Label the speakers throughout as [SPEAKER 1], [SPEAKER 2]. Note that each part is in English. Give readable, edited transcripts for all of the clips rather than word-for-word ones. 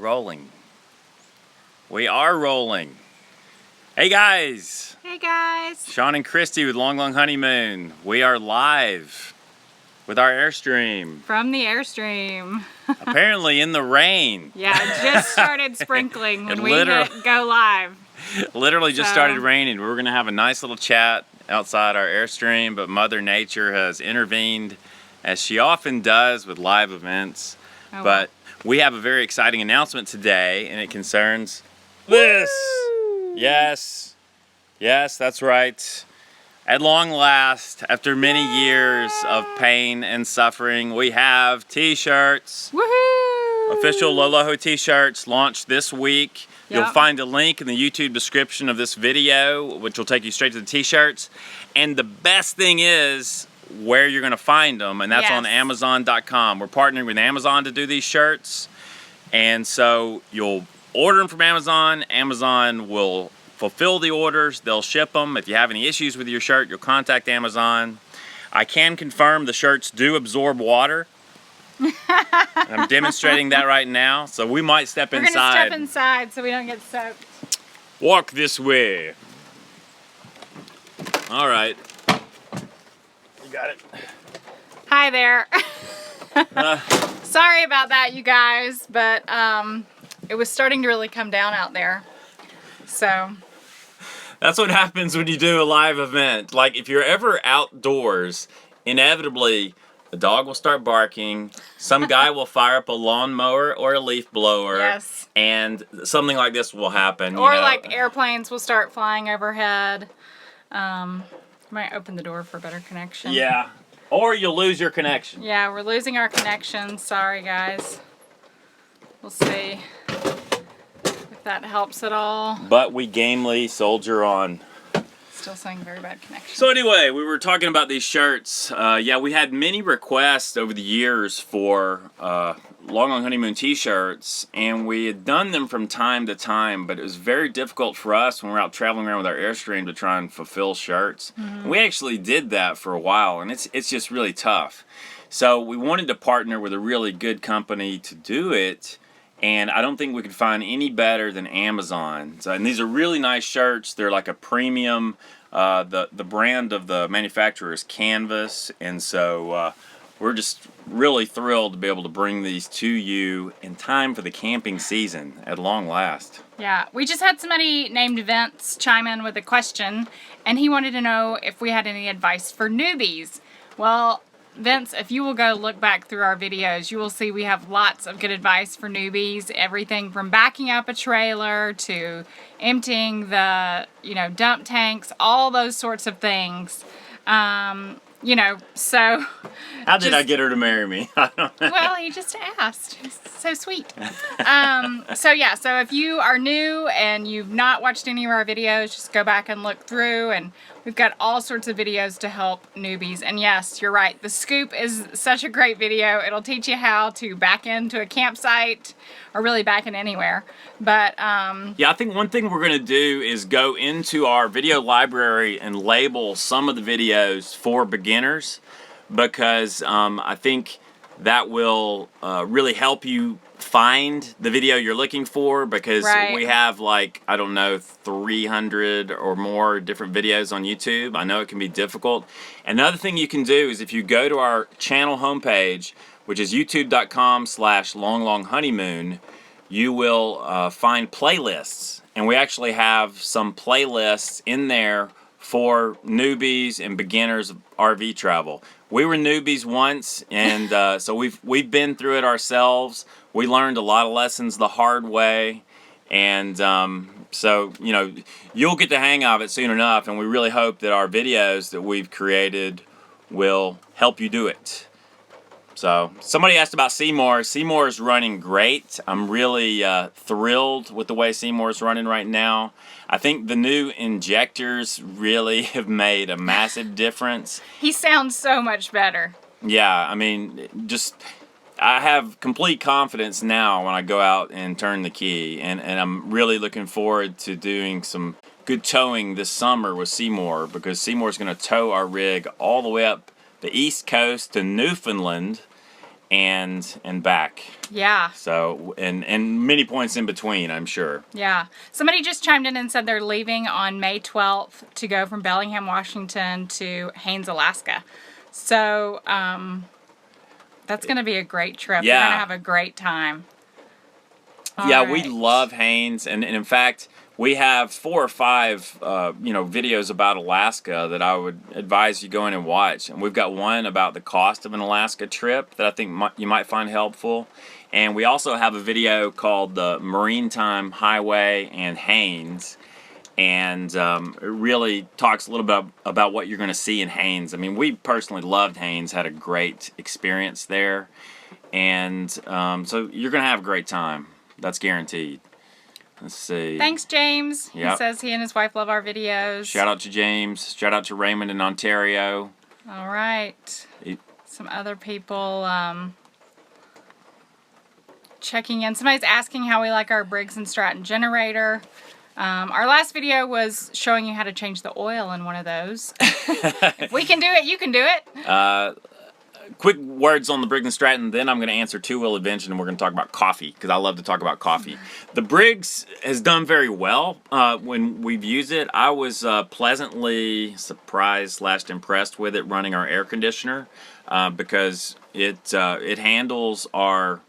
[SPEAKER 1] rolling? We are rolling. Hey guys!
[SPEAKER 2] Hey guys!
[SPEAKER 1] Sean and Christy with Long Honeymoon. We are live with our Airstream.
[SPEAKER 2] From the Airstream.
[SPEAKER 1] Apparently in the rain.
[SPEAKER 2] Yeah, it just started sprinkling when we hit go live.
[SPEAKER 1] Literally just started raining. We were going to have a nice little chat outside our Airstream, but Mother Nature has intervened, as she often does with live events. But we have a very exciting announcement today, and it concerns this. Yes, that's right. At long last, after many years of pain and suffering, we have t-shirts.
[SPEAKER 2] Woohoo!
[SPEAKER 1] Official Loloho t-shirts launched this week.
[SPEAKER 2] Yep.
[SPEAKER 1] You'll find a link in the YouTube description of this video, which will take you straight to the t-shirts. And the best thing is where you're going to find them, and that's on Amazon.com. We're partnering with Amazon to do these shirts, and so you'll order them from Amazon. Amazon will fulfill the orders. They'll ship them. If you have any issues with your shirt, you'll contact Amazon. I can confirm the shirts do absorb water. I'm demonstrating that right now, so we might step inside.
[SPEAKER 2] We're going to step inside so we don't get soaked.
[SPEAKER 1] Walk this way. All right. You got it.
[SPEAKER 2] Hi there. Sorry about that, you guys, but it was starting to really come down out there. So
[SPEAKER 1] that's what happens when you do a live event. Like, if you're ever outdoors, inevitably the dog will start barking, some guy will fire up a lawnmower or a leaf blower, and something like this will happen.
[SPEAKER 2] Or like airplanes will start flying overhead. Might open the door for a better connection.
[SPEAKER 1] Yeah, or you'll lose your connection.
[SPEAKER 2] Yeah, we're losing our connection. Sorry, guys. We'll see if that helps at all.
[SPEAKER 1] But we gamely soldier on.
[SPEAKER 2] Still saying very bad connection.
[SPEAKER 1] So anyway, we were talking about these shirts. Yeah, we had many requests over the years for Long Honeymoon t-shirts, and we had done them from time to time, but it was very difficult for us when we were out traveling around with our Airstream to try and fulfill shirts. Mm-hmm. We actually did that for a while, and it's just really tough. So we wanted to partner with a really good company to do it, and I don't think we could find any better than Amazon. So, and these are really nice shirts. They're like a premium. The brand of the manufacturer is Canvas, and so we're just really thrilled to be able to bring these to you in time for the camping season at long last.
[SPEAKER 2] Yeah, we just had somebody named Vince chime in with a question, and he wanted to know if we had any advice for newbies. Well, Vince, if you will go look back through our videos, you will see we have lots of good advice for newbies. Everything from backing up a trailer to emptying the, dump tanks, all those sorts of things. So...
[SPEAKER 1] How did I get her to marry me? I don't know.
[SPEAKER 2] Well, he just asked. He's so sweet. So if you are new and you've not watched any of our videos, just go back and look through, and we've got all sorts of videos to help newbies. And yes, you're right. The Scoop is such a great video. It'll teach you how to back into a campsite, or really back in anywhere. But
[SPEAKER 1] yeah, I think one thing we're going to do is go into our video library and label some of the videos for beginners, because I think that will really help you find the video you're looking for, because we have 300 or more different videos on YouTube. I know it can be difficult. Another thing you can do is, if you go to our channel homepage, which is youtube.com/longhoneymoon, you will find playlists, and we actually have some playlists in there for newbies and beginners of RV travel. We were newbies once, and so we've been through it ourselves. We learned a lot of lessons the hard way, and so you'll get the hang of it soon enough, and we really hope that our videos that we've created will help you do it. So somebody asked about Seymour. Seymour is running great. I'm really thrilled with the way Seymour is running right now. I think the new injectors really have made a massive difference.
[SPEAKER 2] He sounds so much better.
[SPEAKER 1] Yeah, I mean, I have complete confidence now when I go out and turn the key, and I'm really looking forward to doing some good towing this summer with Seymour, because Seymour's going to tow our rig all the way up the East Coast to Newfoundland, and back.
[SPEAKER 2] Yeah.
[SPEAKER 1] So, and many points in between, I'm sure.
[SPEAKER 2] Yeah. Somebody just chimed in and said they're leaving on May 12th to go from Bellingham, Washington to Haines, Alaska. So, that's going to be a great trip.
[SPEAKER 1] Yeah.
[SPEAKER 2] We're going to have a great time.
[SPEAKER 1] Yeah, we love Haines, and in fact, we have 4 or 5, videos about Alaska that I would advise you go in and watch. And we've got one about the cost of an Alaska trip that I think you might find helpful. And we also have a video called the Maritime Highway and Haines. And it really talks a little bit about what you're going to see in Haines. I mean, we personally loved Haines, had a great experience there. And so you're going to have a great time. That's guaranteed. Let's see.
[SPEAKER 2] Thanks, James.
[SPEAKER 1] Yep.
[SPEAKER 2] He says he and his wife love our videos.
[SPEAKER 1] Shout out to James. Shout out to Raymond in Ontario.
[SPEAKER 2] All right. Some other people checking in. Somebody's asking how we like our Briggs & Stratton generator. Our last video was showing you how to change the oil in one of those. If we can do it, you can do it.
[SPEAKER 1] Quick words on the Briggs & Stratton, then I'm going to answer two-wheel adventure, and we're going to talk about coffee, because I love to talk about coffee. The Briggs has done very well when we've used it. I was pleasantly surprised / impressed with it running our air conditioner, because it handles our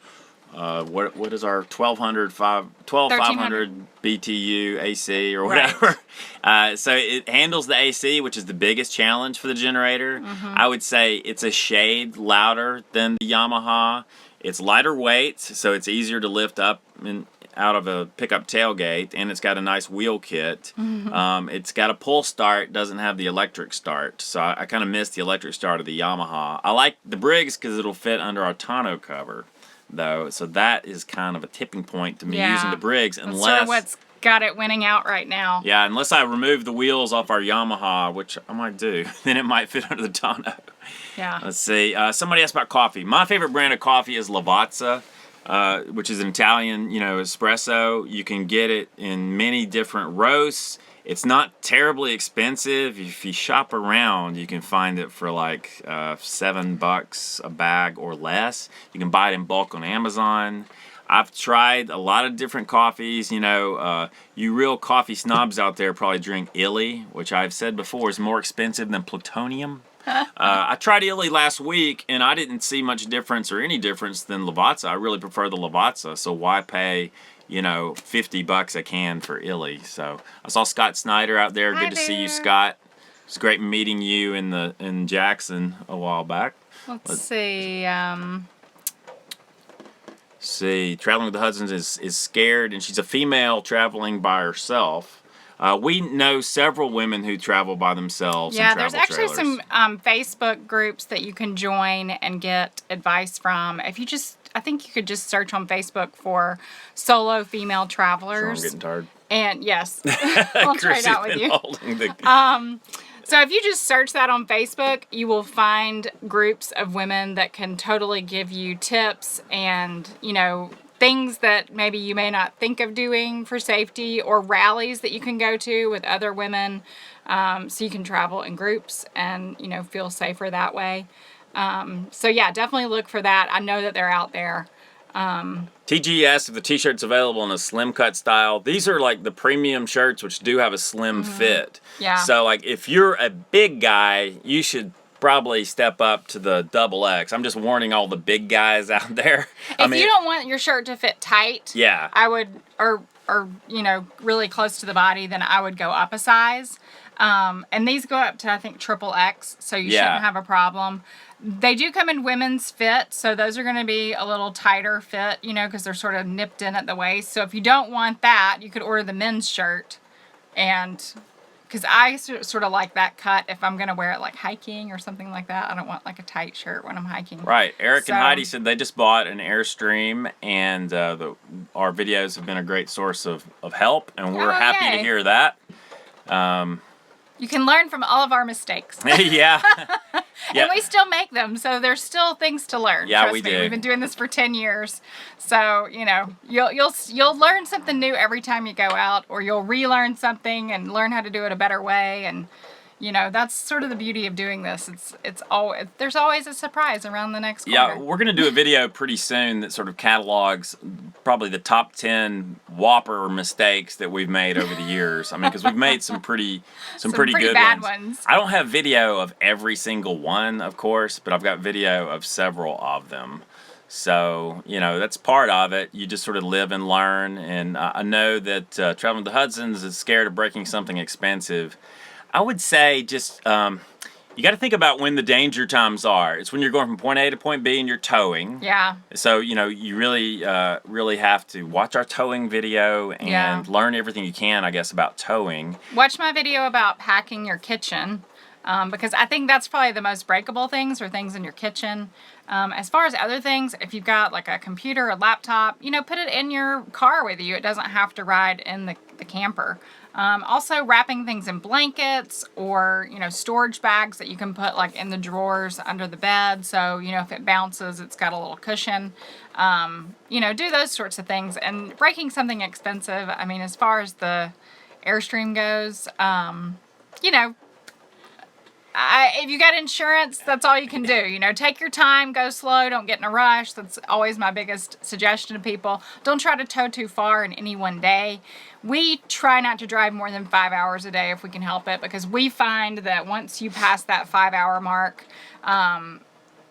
[SPEAKER 1] what is our 12,500 BTU AC or whatever. Right. So it handles the AC, which is the biggest challenge for the generator. I would say it's a shade louder than the Yamaha. It's lighter weight, so it's easier to lift up out of a pickup tailgate, and it's got a nice wheel kit. It's got a pull start, doesn't have the electric start, so I kind of miss the electric start of the Yamaha. I like the Briggs because it'll fit under our tonneau cover, though, so that is kind of a tipping point to me using the Briggs, unless
[SPEAKER 2] that's sort of what's got it winning out right now.
[SPEAKER 1] Yeah, unless I remove the wheels off our Yamaha, which I might do, then it might fit under the tonneau.
[SPEAKER 2] Yeah.
[SPEAKER 1] Let's see. Somebody asked about coffee. My favorite brand of coffee is Lavazza, which is an Italian, espresso. You can get it in many different roasts. It's not terribly expensive. If you shop around, you can find it for like $7 a bag or less. You can buy it in bulk on Amazon. I've tried a lot of different coffees. You real coffee snobs out there probably drink Illy, which I've said before is more expensive than plutonium. I tried Illy last week, and I didn't see much difference or any difference than Lavazza. I really prefer the Lavazza, so why pay $50 a can for Illy? So I saw Scott Snyder out there. Good to see you, Scott. It's great meeting you in Jackson a while back.
[SPEAKER 2] Let's see.
[SPEAKER 1] Traveling with the Hudsons is scared, and she's a female traveling by herself. We know several women who travel by themselves.
[SPEAKER 2] Yeah,
[SPEAKER 1] in travel
[SPEAKER 2] there's actually
[SPEAKER 1] trailers.
[SPEAKER 2] some Facebook groups that you can join and get advice from. I think you could just search on Facebook for solo female travelers.
[SPEAKER 1] Sure, I'm getting tired.
[SPEAKER 2] And yes, I'll try it out with you. So if you just search that on Facebook, you will find groups of women that can totally give you tips and, things that maybe you may not think of doing for safety, or rallies that you can go to with other women, so you can travel in groups and, feel safer that way. So yeah, definitely look for that. I know that they're out there.
[SPEAKER 1] TGS, if the t-shirt's available in a slim cut style. These are like the premium shirts, which do have a slim fit.
[SPEAKER 2] Yeah.
[SPEAKER 1] So like if you're a big guy, you should probably step up to the XX. I'm just warning all the big guys out there.
[SPEAKER 2] If you don't want your shirt to fit tight,
[SPEAKER 1] yeah,
[SPEAKER 2] I would, or really close to the body, then I would go up a size. And these go up to, I think, XXX, so you shouldn't have a problem. They do come in women's fit, so those are going to be a little tighter fit, because they're sort of nipped in at the waist. So if you don't want that, you could order the men's shirt. And because I sort of like that cut if I'm going to wear it like hiking or something like that. I don't want like a tight shirt when I'm hiking.
[SPEAKER 1] Right. Eric and Heidi said they just bought an Airstream, and our videos have been a great source of help, and we're happy to hear that.
[SPEAKER 2] You can learn from all of our mistakes.
[SPEAKER 1] Yeah.
[SPEAKER 2] And we still make them, so there's still things to learn.
[SPEAKER 1] Yeah,
[SPEAKER 2] Trust
[SPEAKER 1] we
[SPEAKER 2] me.
[SPEAKER 1] do.
[SPEAKER 2] We've been doing this for 10 years. So, you'll learn something new every time you go out, or you'll relearn something and learn how to do it a better way. And, You know, that's sort of the beauty of doing this. It's always, there's always a surprise around the next corner.
[SPEAKER 1] Yeah, we're going to do a video pretty soon that sort of catalogs probably the top 10 whopper mistakes that we've made over the years. I mean, because we've made some pretty good
[SPEAKER 2] bad
[SPEAKER 1] ones. I don't have video of every single one, of course, but I've got video of several of them. So, you know, that's part of it. You just sort of live and learn. And I know that traveling to Hudson's is scared of breaking something expensive. I would say just you got to think about when the danger times are. It's when you're going from point A to point B and you're towing.
[SPEAKER 2] Yeah.
[SPEAKER 1] So, you know, you really have to watch our towing video and learn everything you can, I guess, about towing.
[SPEAKER 2] Watch my video about packing your kitchen. Because I think that's probably the most breakable things, or things in your kitchen. As far as other things, if you've got like a computer, a laptop, you know, put it in your car with you. It doesn't have to ride in the camper. Also wrapping things in blankets, or, you know, storage bags that you can put like in the drawers under the bed. So, you know, if it bounces, it's got a little cushion. You know, do those sorts of things. And breaking something expensive, I mean, as far as the Airstream goes, you know, if you got insurance, that's all you can do. You know, take your time, go slow, don't get in a rush. That's always my biggest suggestion to people. Don't try to tow too far in any one day. We try not to drive more than 5 hours a day if we can help it, because we find that once you pass that 5-hour mark,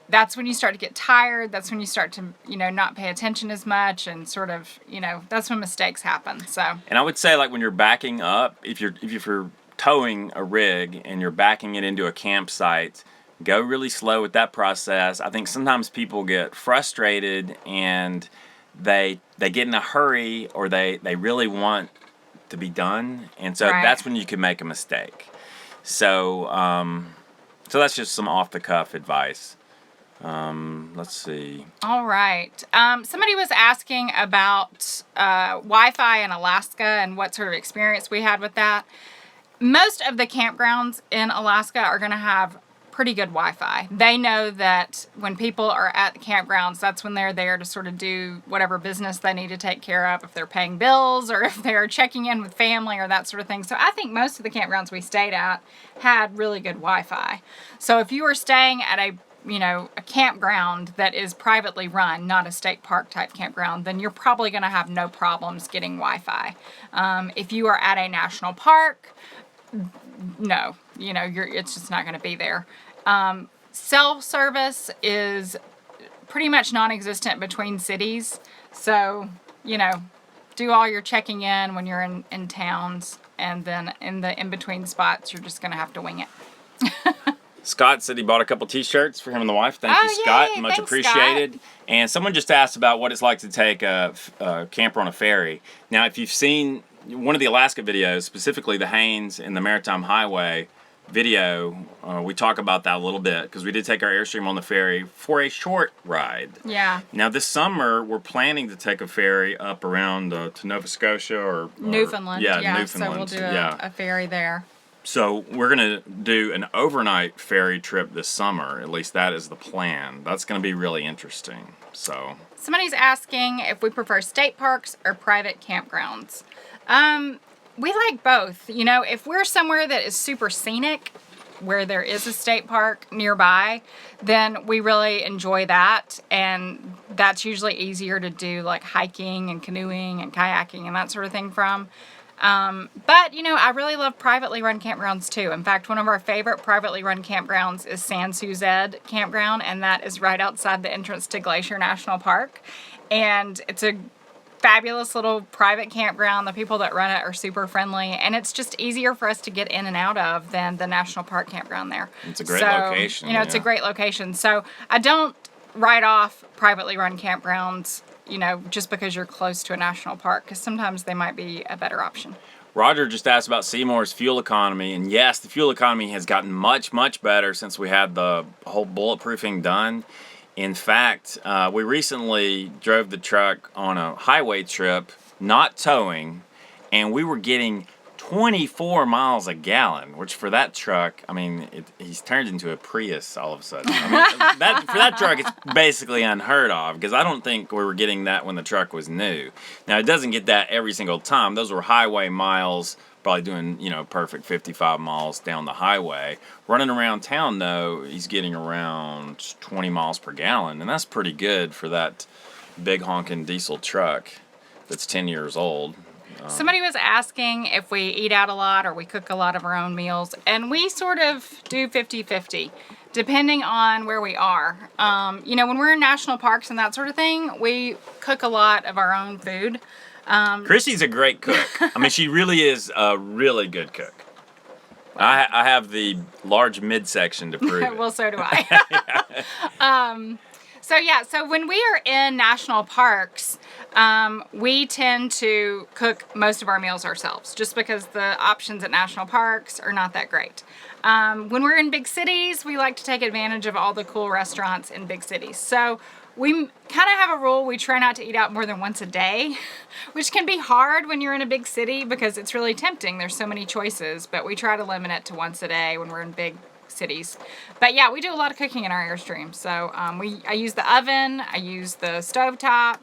[SPEAKER 2] that's when you start to get tired. That's when you start to, you know, not pay attention as much, and sort of, you know, that's when mistakes happen. So.
[SPEAKER 1] And I would say, like, when you're backing up, if you're towing a rig and you're backing it into a campsite, go really slow with that process. I think sometimes people get frustrated and they get in a hurry, or they really want to be done, and so that's when you can make a mistake. So so that's just some off the cuff advice. Let's see.
[SPEAKER 2] All right. Somebody was asking about Wi-Fi in Alaska and what sort of experience we had with that. Most of the campgrounds in Alaska are going to have pretty good Wi-Fi. They know that when people are at the campgrounds, that's when they're there to sort of do whatever business they need to take care of, if they're paying bills or if they're checking in with family or that sort of thing. So I think most of the campgrounds we stayed at had really good Wi-Fi. So if you were staying at a campground that is privately run, not a state park type campground, then you're probably going to have no problems getting Wi-Fi. If you are at a national park, no, you know, it's just not going to be there. Cell service is pretty much non-existent between cities. So, you know, do all your checking in when you're in towns, and then in the in-between spots, you're just going to have to wing it.
[SPEAKER 1] Scott said he bought a couple t-shirts for him and the wife. Thank you, Scott.
[SPEAKER 2] Yay.
[SPEAKER 1] Much
[SPEAKER 2] Thanks,
[SPEAKER 1] appreciated.
[SPEAKER 2] Scott.
[SPEAKER 1] And someone just asked about what it's like to take a camper on a ferry. Now, if you've seen one of the Alaska videos, specifically the Haynes and the Maritime Highway video, we talk about that a little bit, because we did take our Airstream on the ferry for a short ride.
[SPEAKER 2] Yeah.
[SPEAKER 1] Now, this summer, we're planning to take a ferry up around to Nova Scotia or
[SPEAKER 2] Newfoundland.
[SPEAKER 1] Yeah, Newfoundland.
[SPEAKER 2] So we'll do a ferry there.
[SPEAKER 1] So we're going to do an overnight ferry trip this summer. At least that is the plan. That's going to be really interesting. So
[SPEAKER 2] somebody's asking if we prefer state parks or private campgrounds. We like both. You know, if we're somewhere that is super scenic, where there is a state park nearby, then we really enjoy that. And that's usually easier to do, like hiking and canoeing and kayaking and that sort of thing from. But, you know, I really love privately run campgrounds too. In fact, one of our favorite privately run campgrounds is Sans Suzette Campground, and that is right outside the entrance to Glacier National Park. And it's a fabulous little private campground. The people that run it are super friendly, and it's just easier for us to get in and out of than the national park campground there.
[SPEAKER 1] It's a great location.
[SPEAKER 2] You know, it's a great location. So I don't write off privately run campgrounds, you know, just because you're close to a national park, because sometimes they might be a better option.
[SPEAKER 1] Roger just asked about Seymour's fuel economy, and yes, the fuel economy has gotten much, much better since we had the whole bulletproofing done. In fact, we recently drove the truck on a highway trip, not towing, and we were getting 24 miles a gallon, which for that truck, I mean, he's turned into a Prius all of a sudden. I mean, for that truck, it's basically unheard of, because I don't think we were getting that when the truck was new. Now, it doesn't get that every single time. Those were highway miles, probably doing, perfect 55 miles down the highway. Running around town, though, he's getting around 20 miles per gallon, and that's pretty good for that big honking diesel truck that's 10 years old.
[SPEAKER 2] Somebody was asking if we eat out a lot or we cook a lot of our own meals, and we sort of do 50-50, depending on where we are. When we're in national parks and that sort of thing, we cook a lot of our own food.
[SPEAKER 1] Chrissy's a great cook. I mean, she really is a really good cook. I have the large midsection to prove it.
[SPEAKER 2] Well, so do I. So when we are in national parks, we tend to cook most of our meals ourselves, just because the options at national parks are not that great. When we're in big cities, we like to take advantage of all the cool restaurants in big cities. So we kind of have a rule: we try not to eat out more than once a day, which can be hard when you're in a big city because it's really tempting. There's so many choices, but we try to limit it to once a day when we're in big cities. But yeah, we do a lot of cooking in our Airstream. So I use the oven, I use the stovetop,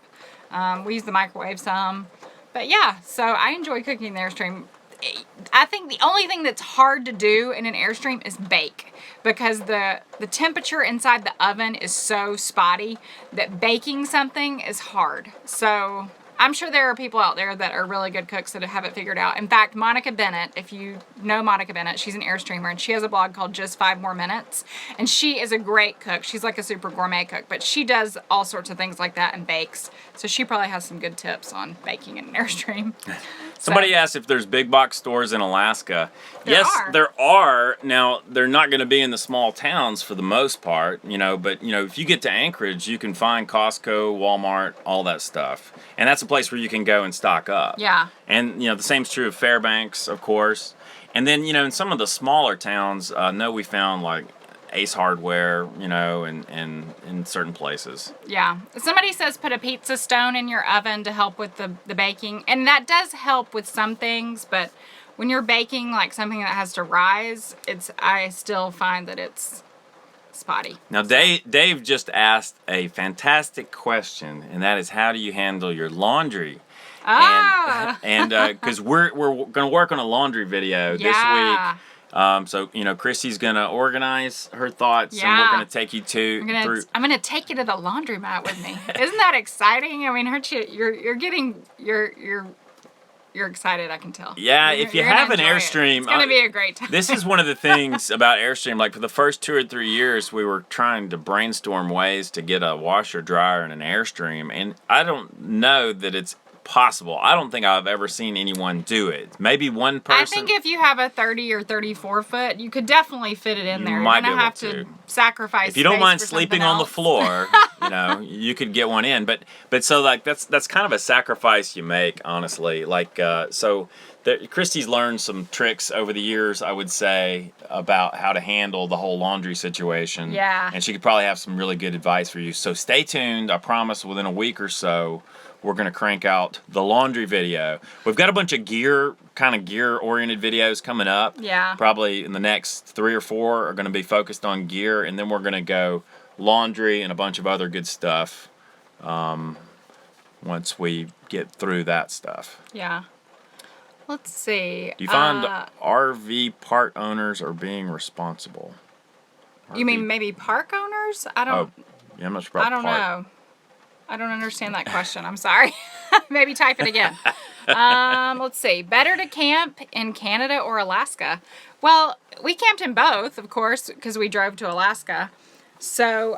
[SPEAKER 2] we use the microwave some. But yeah, so I enjoy cooking in the Airstream. I think the only thing that's hard to do in an Airstream is bake, because the temperature inside the oven is so spotty that baking something is hard. So I'm sure there are people out there that are really good cooks that have it figured out. In fact, Monica Bennett, if you know Monica Bennett, she's an Airstreamer, and she has a blog called Just 5 More Minutes. And she is a great cook. She's like a super gourmet cook, but she does all sorts of things like that and bakes. So she probably has some good tips on baking in an Airstream.
[SPEAKER 1] Somebody asked if there's big box stores in Alaska.
[SPEAKER 2] There are.
[SPEAKER 1] There are. Now, they're not going to be in the small towns for the most part, but, if you get to Anchorage, you can find Costco, Walmart, all that stuff. And that's a place where you can go and stock up.
[SPEAKER 2] Yeah.
[SPEAKER 1] And, the same's true of Fairbanks, of course. And then, in some of the smaller towns, we found, like, Ace Hardware, and in certain places.
[SPEAKER 2] Yeah. Somebody says put a pizza stone in your oven to help with the baking. And that does help with some things, but when you're baking like something that has to rise, I still find that it's spotty.
[SPEAKER 1] Now, Dave just asked a fantastic question, and that is, how do you handle your laundry?
[SPEAKER 2] Ah!
[SPEAKER 1] And because we're going to work on a laundry video this week. So, Chrissy's going to organize her thoughts, and we're going to take you through.
[SPEAKER 2] I'm going to take you to the laundromat with me. Isn't that exciting? I mean, you're excited, I can tell.
[SPEAKER 1] Yeah, if you have an Airstream,
[SPEAKER 2] it's going to be a great time.
[SPEAKER 1] This is one of the things about Airstream. Like, for the first 2 or 3 years, we were trying to brainstorm ways to get a washer dryer and an Airstream, and I don't know that it's possible. I don't think I've ever seen anyone do it. Maybe one person.
[SPEAKER 2] I think if you have a 30 or 34 foot, you could definitely fit it in there. You're going to have to sacrifice.
[SPEAKER 1] If you don't mind
[SPEAKER 2] space for
[SPEAKER 1] sleeping
[SPEAKER 2] something
[SPEAKER 1] on the
[SPEAKER 2] else.
[SPEAKER 1] floor, you could get one in. But so, like, that's kind of a sacrifice you make, honestly. Like, Christy's learned some tricks over the years, I would say, about how to handle the whole laundry situation.
[SPEAKER 2] Yeah.
[SPEAKER 1] And she could probably have some really good advice for you. So stay tuned. I promise within a week or so, we're going to crank out the laundry video. We've got a bunch of gear-oriented videos coming up.
[SPEAKER 2] Yeah.
[SPEAKER 1] Probably in the next 3 or 4 are going to be focused on gear, and then we're going to go laundry and a bunch of other good stuff once we get through that stuff.
[SPEAKER 2] Yeah. Let's see.
[SPEAKER 1] Do you find RV park owners are being responsible?
[SPEAKER 2] You mean maybe park owners? I don't.
[SPEAKER 1] Yeah, I'm not sure about
[SPEAKER 2] I don't know. I don't understand that question. I'm sorry. Maybe type it again. Let's see. Better to camp in Canada or Alaska? Well, we camped in both, of course, because we drove to Alaska. So,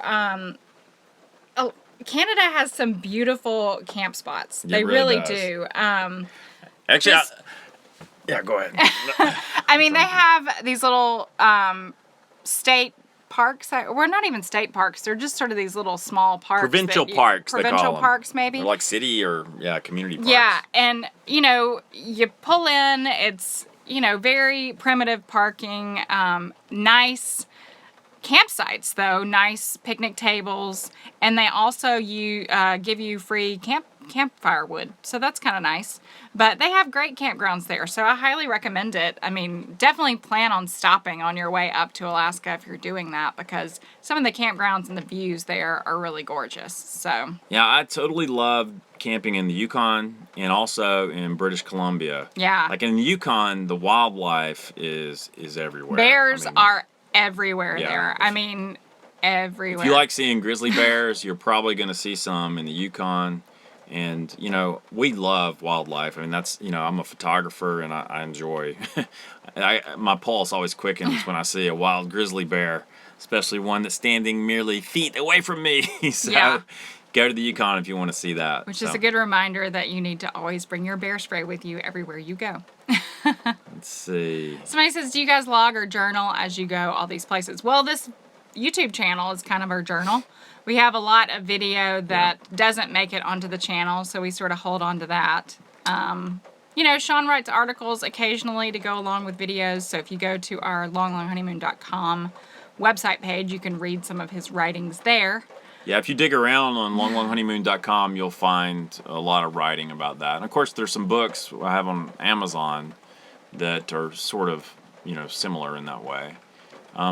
[SPEAKER 2] Canada has some beautiful camp spots. They really do.
[SPEAKER 1] Actually, yeah, go ahead.
[SPEAKER 2] I mean, they have these little state parks. Well, not even state parks. They're just sort of these little small parks.
[SPEAKER 1] Provincial parks, they call them.
[SPEAKER 2] Provincial parks, maybe.
[SPEAKER 1] They're like city or, community parks.
[SPEAKER 2] Yeah, and, you pull in, it's, very primitive parking, nice campsites, though, nice picnic tables, and they also give you free campfire wood, so that's kind of nice. But they have great campgrounds there, so I highly recommend it. I mean, definitely plan on stopping on your way up to Alaska if you're doing that, because some of the campgrounds and the views there are really gorgeous. So
[SPEAKER 1] Yeah, I totally love camping in the Yukon and also in British Columbia.
[SPEAKER 2] yeah,
[SPEAKER 1] Like in the Yukon, the wildlife is everywhere.
[SPEAKER 2] bears
[SPEAKER 1] I mean,
[SPEAKER 2] are everywhere
[SPEAKER 1] yeah.
[SPEAKER 2] there. I mean, everywhere.
[SPEAKER 1] If you like seeing grizzly bears, you're probably going to see some in the Yukon. And, you know, we love wildlife. I mean, that's, you know, I'm a photographer and I enjoy, my pulse always quickens when I see a wild grizzly bear, especially one that's standing merely feet away from me. So
[SPEAKER 2] Yeah.
[SPEAKER 1] go to the Yukon if you want to see that.
[SPEAKER 2] Which is a good reminder that you need to always bring your bear spray with you everywhere you go.
[SPEAKER 1] Let's see.
[SPEAKER 2] Somebody says, do you guys log or journal as you go all these places? Well, this YouTube channel is kind of our journal. We have a lot of video that doesn't make it onto the channel, so we sort of hold on to that. You know, Sean writes articles occasionally to go along with videos, so if you go to our longlonghoneymoon.com website page, you can read some of his writings there.
[SPEAKER 1] Yeah, if you dig around on longlonghoneymoon.com, you'll find a lot of writing about that. And of course, there's some books I have on Amazon that are sort of, you know, similar in that way.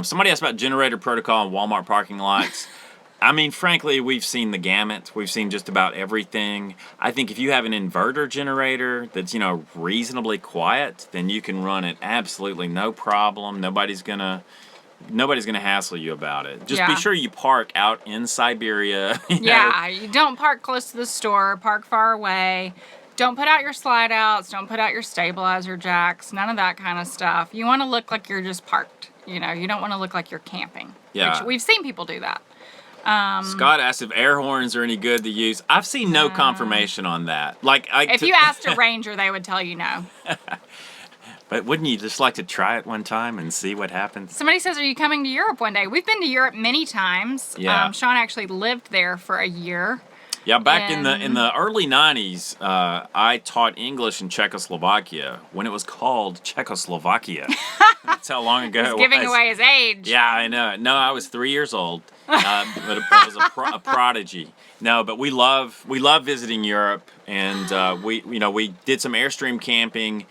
[SPEAKER 1] Somebody asked about generator protocol in Walmart parking lots. I mean, frankly, we've seen the gamut. We've seen just about everything. I think if you have an inverter generator that's, you know, reasonably quiet, then you can run it absolutely no problem. Nobody's gonna hassle you about it. Just be sure you park out in Siberia.
[SPEAKER 2] You don't park close to the store. Park far away. Don't put out your slide outs. Don't put out your stabilizer jacks. None of that kind of stuff. You want to look like you're just parked. You know, you don't want to look like you're camping.
[SPEAKER 1] Yeah.
[SPEAKER 2] Which we've seen people do that.
[SPEAKER 1] Scott asked if air horns are any good to use. I've seen no confirmation on that. Like,
[SPEAKER 2] if you asked a ranger, they would tell you no.
[SPEAKER 1] But wouldn't you just like to try it one time and see what happens?
[SPEAKER 2] Somebody says, are you coming to Europe one day? We've been to Europe many times.
[SPEAKER 1] Yeah.
[SPEAKER 2] Sean actually lived there for a year.
[SPEAKER 1] Yeah, back in the early 90s, I taught English in Czechoslovakia when it was called Czechoslovakia. That's how long ago it was.
[SPEAKER 2] Giving away his age.
[SPEAKER 1] Yeah, I know. No, I was 3 years old, but I was a prodigy. No, but we love visiting Europe, and we did some Airstream camping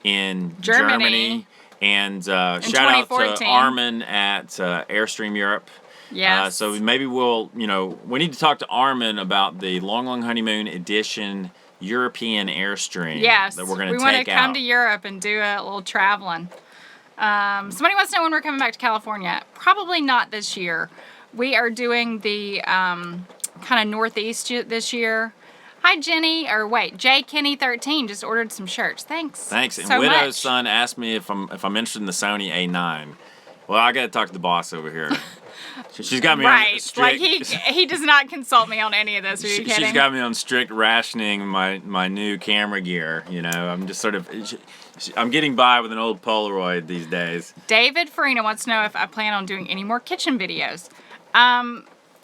[SPEAKER 1] in Germany and shout out to Armin at Airstream Europe.
[SPEAKER 2] Yes.
[SPEAKER 1] So maybe we need to talk to Armin about the Long Long Honeymoon Edition European Airstream that we're going to take out.
[SPEAKER 2] We want to come to Europe and do a little traveling. Somebody wants to know when we're coming back to California. Probably not this year. We are doing the kind of Northeast this year. Hi, Jenny, J Kenny 13 just ordered some shirts. Thanks.
[SPEAKER 1] And Widow's son asked me if I'm interested in the Sony A9. Well, I got to talk to the boss over here. She's got me on strict...
[SPEAKER 2] Like he does not consult me on any of this. Are you kidding?
[SPEAKER 1] She's got me on strict rationing my new camera gear. You know, I'm just sort of... I'm getting by with an old Polaroid these days.
[SPEAKER 2] David Farina wants to know if I plan on doing any more kitchen videos.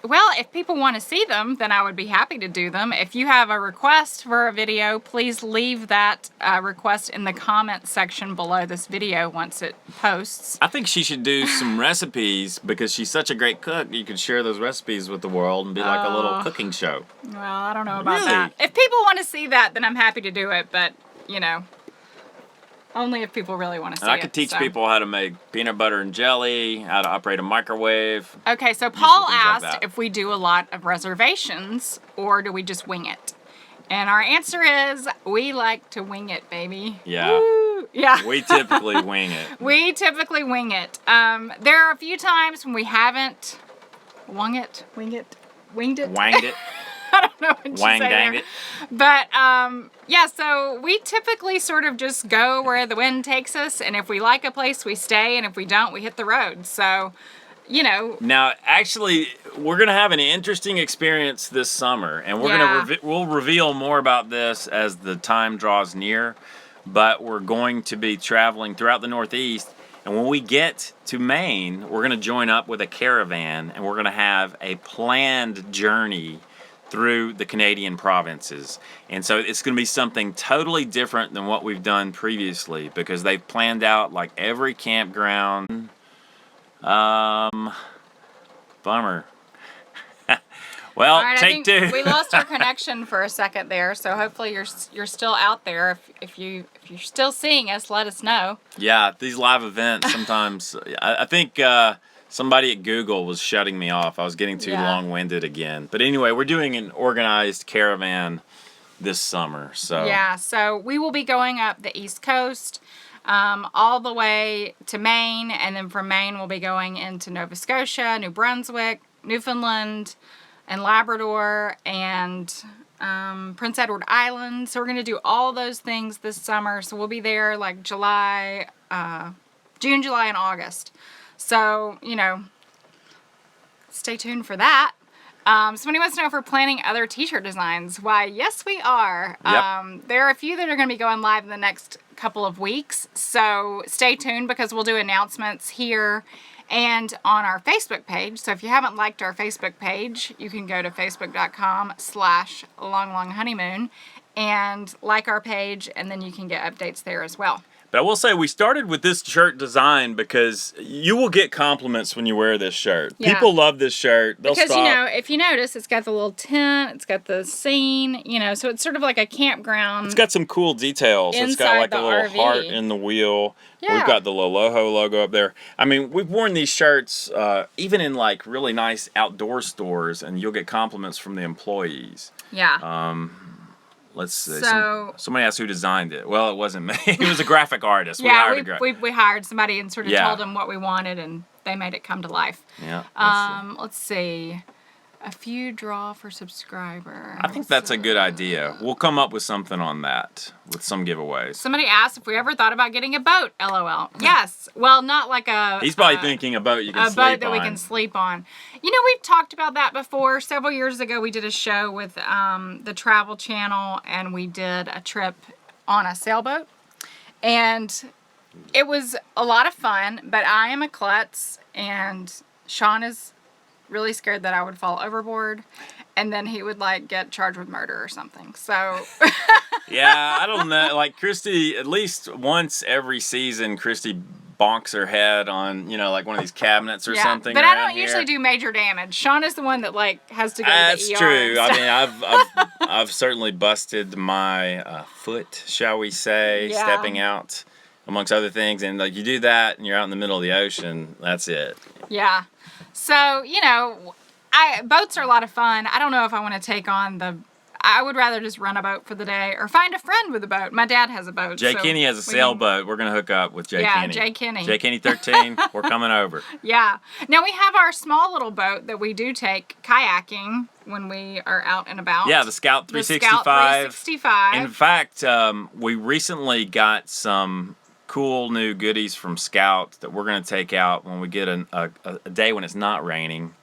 [SPEAKER 2] Well, if people want to see them, then I would be happy to do them. If you have a request for a video, please leave that request in the comment section below this video once it posts.
[SPEAKER 1] I think she should do some recipes because she's such a great cook. You could share those recipes with the world and be like a little cooking show.
[SPEAKER 2] Well, I don't know about that. If people want to see that, then I'm happy to do it, but, you know, only if people really want to see it.
[SPEAKER 1] I could teach people how to make peanut butter and jelly, how to operate a microwave.
[SPEAKER 2] Okay, so Paul asked if we do a lot of reservations or do we just wing it? And our answer is we like to wing it, baby.
[SPEAKER 1] Yeah.
[SPEAKER 2] Woo! Yeah.
[SPEAKER 1] We typically wing it.
[SPEAKER 2] We typically wing it. There are a few times when we haven't winged it.
[SPEAKER 1] Wanged it.
[SPEAKER 2] I don't know what you say there.
[SPEAKER 1] It.
[SPEAKER 2] But, yeah, so we typically sort of just go where the wind takes us, and if we like a place, we stay, and if we don't, we hit the road. So, you know.
[SPEAKER 1] Now, actually, we're going to have an interesting experience this summer, and we'll reveal more about this as the time draws near, but we're going to be traveling throughout the Northeast, and when we get to Maine, we're going to join up with a caravan, and we're going to have a planned journey through the Canadian provinces. And so it's going to be something totally different than what we've done previously because they've planned out like every campground. Bummer. Well,
[SPEAKER 2] All right, I
[SPEAKER 1] take
[SPEAKER 2] think
[SPEAKER 1] two.
[SPEAKER 2] we lost our connection for a second there, so hopefully you're still out there. If you're still seeing us, let us know.
[SPEAKER 1] Yeah, these live events sometimes. I think somebody at Google was shutting me off. I was getting too
[SPEAKER 2] Yeah.
[SPEAKER 1] long-winded again. But anyway, we're doing an organized caravan this summer. So
[SPEAKER 2] Yeah, so we will be going up the East Coast, all the way to Maine, and then from Maine we'll be going into Nova Scotia, New Brunswick, Newfoundland, and Labrador, and Prince Edward Island. So we're going to do all those things this summer. So we'll be there like June, July, and August. So, stay tuned for that. Somebody wants to know if we're planning other t-shirt designs. Why, yes, we are.
[SPEAKER 1] Yep.
[SPEAKER 2] There are a few that are going to be going live in the next couple of weeks. So stay tuned because we'll do announcements here and on our Facebook page. So if you haven't liked our Facebook page, you can go to facebook.com/longlonghoneymoon and like our page, and then you can get updates there as well.
[SPEAKER 1] But I will say we started with this shirt design because you will get compliments when you wear this shirt.
[SPEAKER 2] Yeah.
[SPEAKER 1] People love this shirt. They'll
[SPEAKER 2] Because,
[SPEAKER 1] stop.
[SPEAKER 2] if you notice, it's got the little tent, it's got the scene, so it's sort of like a campground.
[SPEAKER 1] It's got some cool details. It's got
[SPEAKER 2] Inside
[SPEAKER 1] like a
[SPEAKER 2] the
[SPEAKER 1] little
[SPEAKER 2] RV.
[SPEAKER 1] heart in the wheel.
[SPEAKER 2] Yeah.
[SPEAKER 1] We've got the Loloho logo up there. I mean, we've worn these shirts even in like really nice outdoor stores, and you'll get compliments from the employees.
[SPEAKER 2] Yeah.
[SPEAKER 1] Let's see.
[SPEAKER 2] So-
[SPEAKER 1] Somebody asked who designed it. Well, it wasn't me. It was a graphic artist. We
[SPEAKER 2] Yeah,
[SPEAKER 1] hired a graphic.
[SPEAKER 2] we hired somebody and sort of
[SPEAKER 1] Yeah.
[SPEAKER 2] told them what we wanted, and they made it come to life.
[SPEAKER 1] Yeah.
[SPEAKER 2] Let's see. A few draw for subscriber.
[SPEAKER 1] I think that's a good idea. We'll come up with something on that with some giveaways.
[SPEAKER 2] Somebody asked if we ever thought about getting a boat. LOL. Yes. Well, not like a.
[SPEAKER 1] He's probably thinking a boat you can
[SPEAKER 2] a
[SPEAKER 1] sleep
[SPEAKER 2] boat that
[SPEAKER 1] on.
[SPEAKER 2] we can sleep on. We've talked about that before. Several years ago, we did a show with the Travel Channel, and we did a trip on a sailboat. And it was a lot of fun, but I am a klutz, and Sean is really scared that I would fall overboard, and then he would get charged with murder or something. So
[SPEAKER 1] Yeah, I don't know. Like Christy, at least once every season, Christy bonks her head on, like one of these cabinets or something.
[SPEAKER 2] But I
[SPEAKER 1] around
[SPEAKER 2] don't usually
[SPEAKER 1] here.
[SPEAKER 2] do major damage. Sean is the one that has to go
[SPEAKER 1] That's
[SPEAKER 2] to the ER.
[SPEAKER 1] true.
[SPEAKER 2] and
[SPEAKER 1] I
[SPEAKER 2] stuff.
[SPEAKER 1] mean, I've certainly busted my foot, shall we say,
[SPEAKER 2] Yeah.
[SPEAKER 1] stepping out, amongst other things. And you do that, and you're out in the middle of the ocean. That's it.
[SPEAKER 2] Yeah. So, boats are a lot of fun. I don't know if I want to take on I would rather just run a boat for the day or find a friend with a boat. My dad has a boat.
[SPEAKER 1] Jay
[SPEAKER 2] so
[SPEAKER 1] Kenny has a
[SPEAKER 2] we
[SPEAKER 1] sailboat. We're going to hook up with Jay Kenny.
[SPEAKER 2] Jay Kenny.
[SPEAKER 1] Jay Kenny 13. We're coming over.
[SPEAKER 2] Yeah. Now we have our small little boat that we do take kayaking when we are out and about.
[SPEAKER 1] Yeah, the Scout
[SPEAKER 2] The
[SPEAKER 1] 365.
[SPEAKER 2] Scout 365.
[SPEAKER 1] In fact, we recently got some cool new goodies from Scout that we're going to take out when we get a day when it's not raining.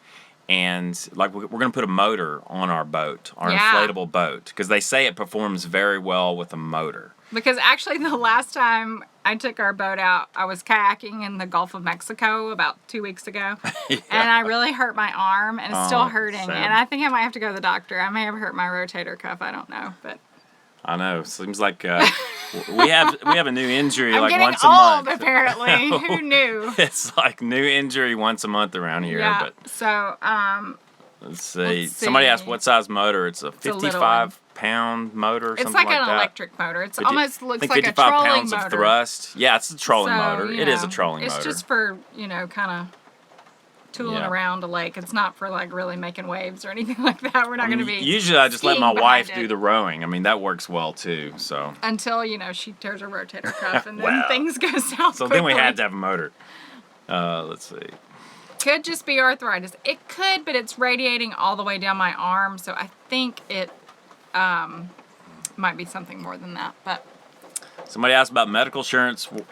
[SPEAKER 1] And we're going to put a motor on our boat, our inflatable boat, because they say it performs very well with a motor.
[SPEAKER 2] Because actually the last time I took our boat out, I was kayaking in the Gulf of Mexico about 2 weeks ago.
[SPEAKER 1] Yeah.
[SPEAKER 2] And I really hurt my arm, and it's still hurting.
[SPEAKER 1] sad.
[SPEAKER 2] And I think I might have to go to the doctor. I may have hurt my rotator cuff. I don't know. But
[SPEAKER 1] I know. Seems like we have a new injury
[SPEAKER 2] I'm getting
[SPEAKER 1] once a
[SPEAKER 2] old,
[SPEAKER 1] month.
[SPEAKER 2] apparently. Who knew?
[SPEAKER 1] It's like new injury once a month around here.
[SPEAKER 2] Yeah.
[SPEAKER 1] But
[SPEAKER 2] So,
[SPEAKER 1] let's see.
[SPEAKER 2] Let's
[SPEAKER 1] Somebody
[SPEAKER 2] see.
[SPEAKER 1] asked what size motor. It's a
[SPEAKER 2] a little
[SPEAKER 1] 55-pound motor or
[SPEAKER 2] it's
[SPEAKER 1] something
[SPEAKER 2] like an
[SPEAKER 1] that.
[SPEAKER 2] electric motor. It's
[SPEAKER 1] 50
[SPEAKER 2] almost
[SPEAKER 1] I
[SPEAKER 2] looks
[SPEAKER 1] think
[SPEAKER 2] like a
[SPEAKER 1] 55
[SPEAKER 2] trolling
[SPEAKER 1] pounds
[SPEAKER 2] motor.
[SPEAKER 1] of thrust. Yeah, it's a trolling
[SPEAKER 2] So,
[SPEAKER 1] motor. It is a trolling
[SPEAKER 2] it's
[SPEAKER 1] motor.
[SPEAKER 2] just for, kind of tooling
[SPEAKER 1] Yeah.
[SPEAKER 2] around a lake. It's not for really making waves or anything like that. We're not going to be
[SPEAKER 1] Usually I just let
[SPEAKER 2] skiing
[SPEAKER 1] my wife
[SPEAKER 2] behind
[SPEAKER 1] do
[SPEAKER 2] it.
[SPEAKER 1] the rowing. I mean, that works well too. So
[SPEAKER 2] Until, she tears her rotator cuff and then
[SPEAKER 1] Wow.
[SPEAKER 2] things go south
[SPEAKER 1] so then we
[SPEAKER 2] quickly.
[SPEAKER 1] had to have a motor. Let's see.
[SPEAKER 2] Could just be arthritis. It could, but it's radiating all the way down my arm, so I think it might be something more than that. But
[SPEAKER 1] Somebody asked about medical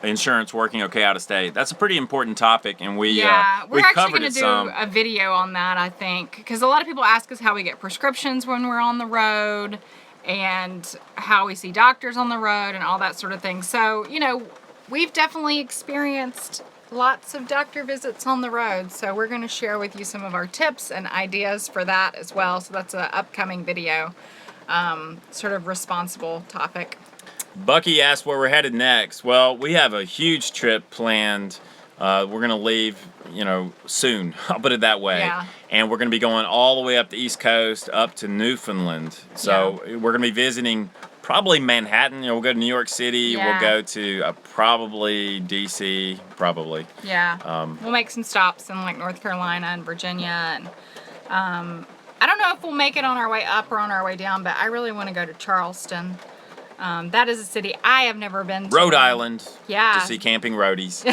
[SPEAKER 1] insurance working okay out of state. That's a pretty important topic, and we
[SPEAKER 2] we're actually
[SPEAKER 1] covered
[SPEAKER 2] going to
[SPEAKER 1] it
[SPEAKER 2] do
[SPEAKER 1] some.
[SPEAKER 2] a video on that, I think, because a lot of people ask us how we get prescriptions when we're on the road and how we see doctors on the road and all that sort of thing. So, we've definitely experienced lots of doctor visits on the road, so we're going to share with you some of our tips and ideas for that as well. So that's an upcoming video, sort of responsible topic.
[SPEAKER 1] Bucky asked where we're headed next. Well, we have a huge trip planned We're going to leave, soon. I'll put it that way.
[SPEAKER 2] Yeah.
[SPEAKER 1] And we're going to be going all the way up the East Coast, up to Newfoundland. So we're going to be visiting probably Manhattan. We'll go to New York City.
[SPEAKER 2] Yeah.
[SPEAKER 1] We'll go to probably D.C. Probably.
[SPEAKER 2] Yeah. We'll make some stops in like North Carolina and Virginia, and I don't know if we'll make it on our way up or on our way down, but I really want to go to Charleston. That is a city I have never been to.
[SPEAKER 1] Rhode Island.
[SPEAKER 2] Yeah.
[SPEAKER 1] To see camping roadies.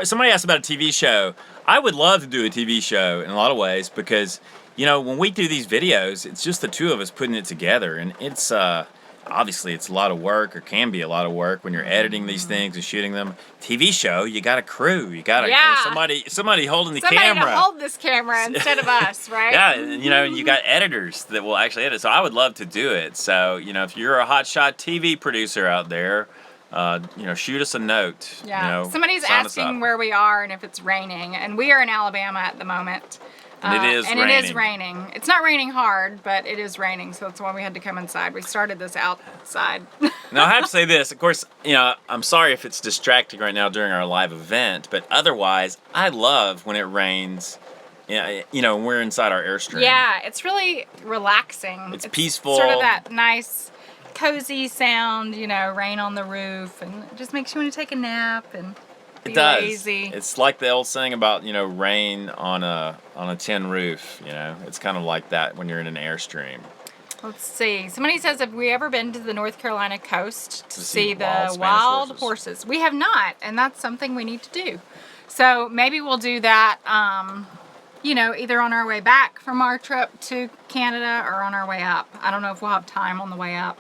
[SPEAKER 1] Somebody asked about a TV show. I would love to do a TV show in a lot of ways because, when we do these videos, it's just the two of us putting it together. And it's, obviously, it's a lot of work, or can be a lot of work when you're editing these things and shooting them. TV show, you got a crew. You got somebody holding the camera.
[SPEAKER 2] Somebody to hold this camera instead of us, right?
[SPEAKER 1] Yeah, you got editors that will actually edit. So I would love to do it. So, if you're a hotshot TV producer out there, shoot us a note.
[SPEAKER 2] Yeah. Somebody's asking where we are and if it's raining, and we are in Alabama at the moment.
[SPEAKER 1] And it is raining.
[SPEAKER 2] It is raining. It's not raining hard, but it is raining, so that's why we had to come inside. We started this outside.
[SPEAKER 1] Now, I have to say this. Of course, I'm sorry if it's distracting right now during our live event, but otherwise, I love when it rains. When we're inside our Airstream.
[SPEAKER 2] Yeah, it's really relaxing.
[SPEAKER 1] It's peaceful.
[SPEAKER 2] Sort of that nice, cozy sound, rain on the roof, and it just makes you want to take a nap and be lazy.
[SPEAKER 1] It's like the old saying about, rain on a tin roof, It's kind of like that when you're in an Airstream.
[SPEAKER 2] Let's see. Somebody says, have we ever been to the North Carolina coast to see the
[SPEAKER 1] wild
[SPEAKER 2] horses? We have not, and that's something we need to do. So maybe we'll do that, either on our way back from our trip to Canada or on our way up. I don't know if we'll have time on the way up.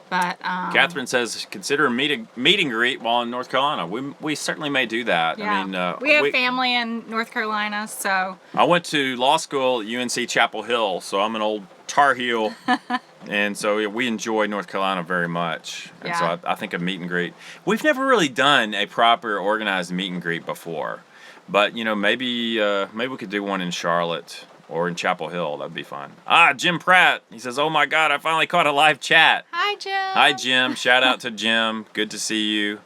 [SPEAKER 2] But
[SPEAKER 1] Catherine says, consider a meet and greet while in North Carolina. We certainly may do that.
[SPEAKER 2] Yeah.
[SPEAKER 1] I mean,
[SPEAKER 2] we have family in North Carolina, so.
[SPEAKER 1] I went to law school at UNC Chapel Hill, so I'm an old Tar Heel, and so we enjoy North Carolina very much. And so I think a meet and greet. We've never really done a proper organized meet and greet before, but maybe we could do one in Charlotte. Or in Chapel Hill, that'd be fun. Jim Pratt. He says, oh my God, I finally caught a live chat.
[SPEAKER 2] Hi, Jim.
[SPEAKER 1] Hi, Jim. Shout out to Jim. Good to see you.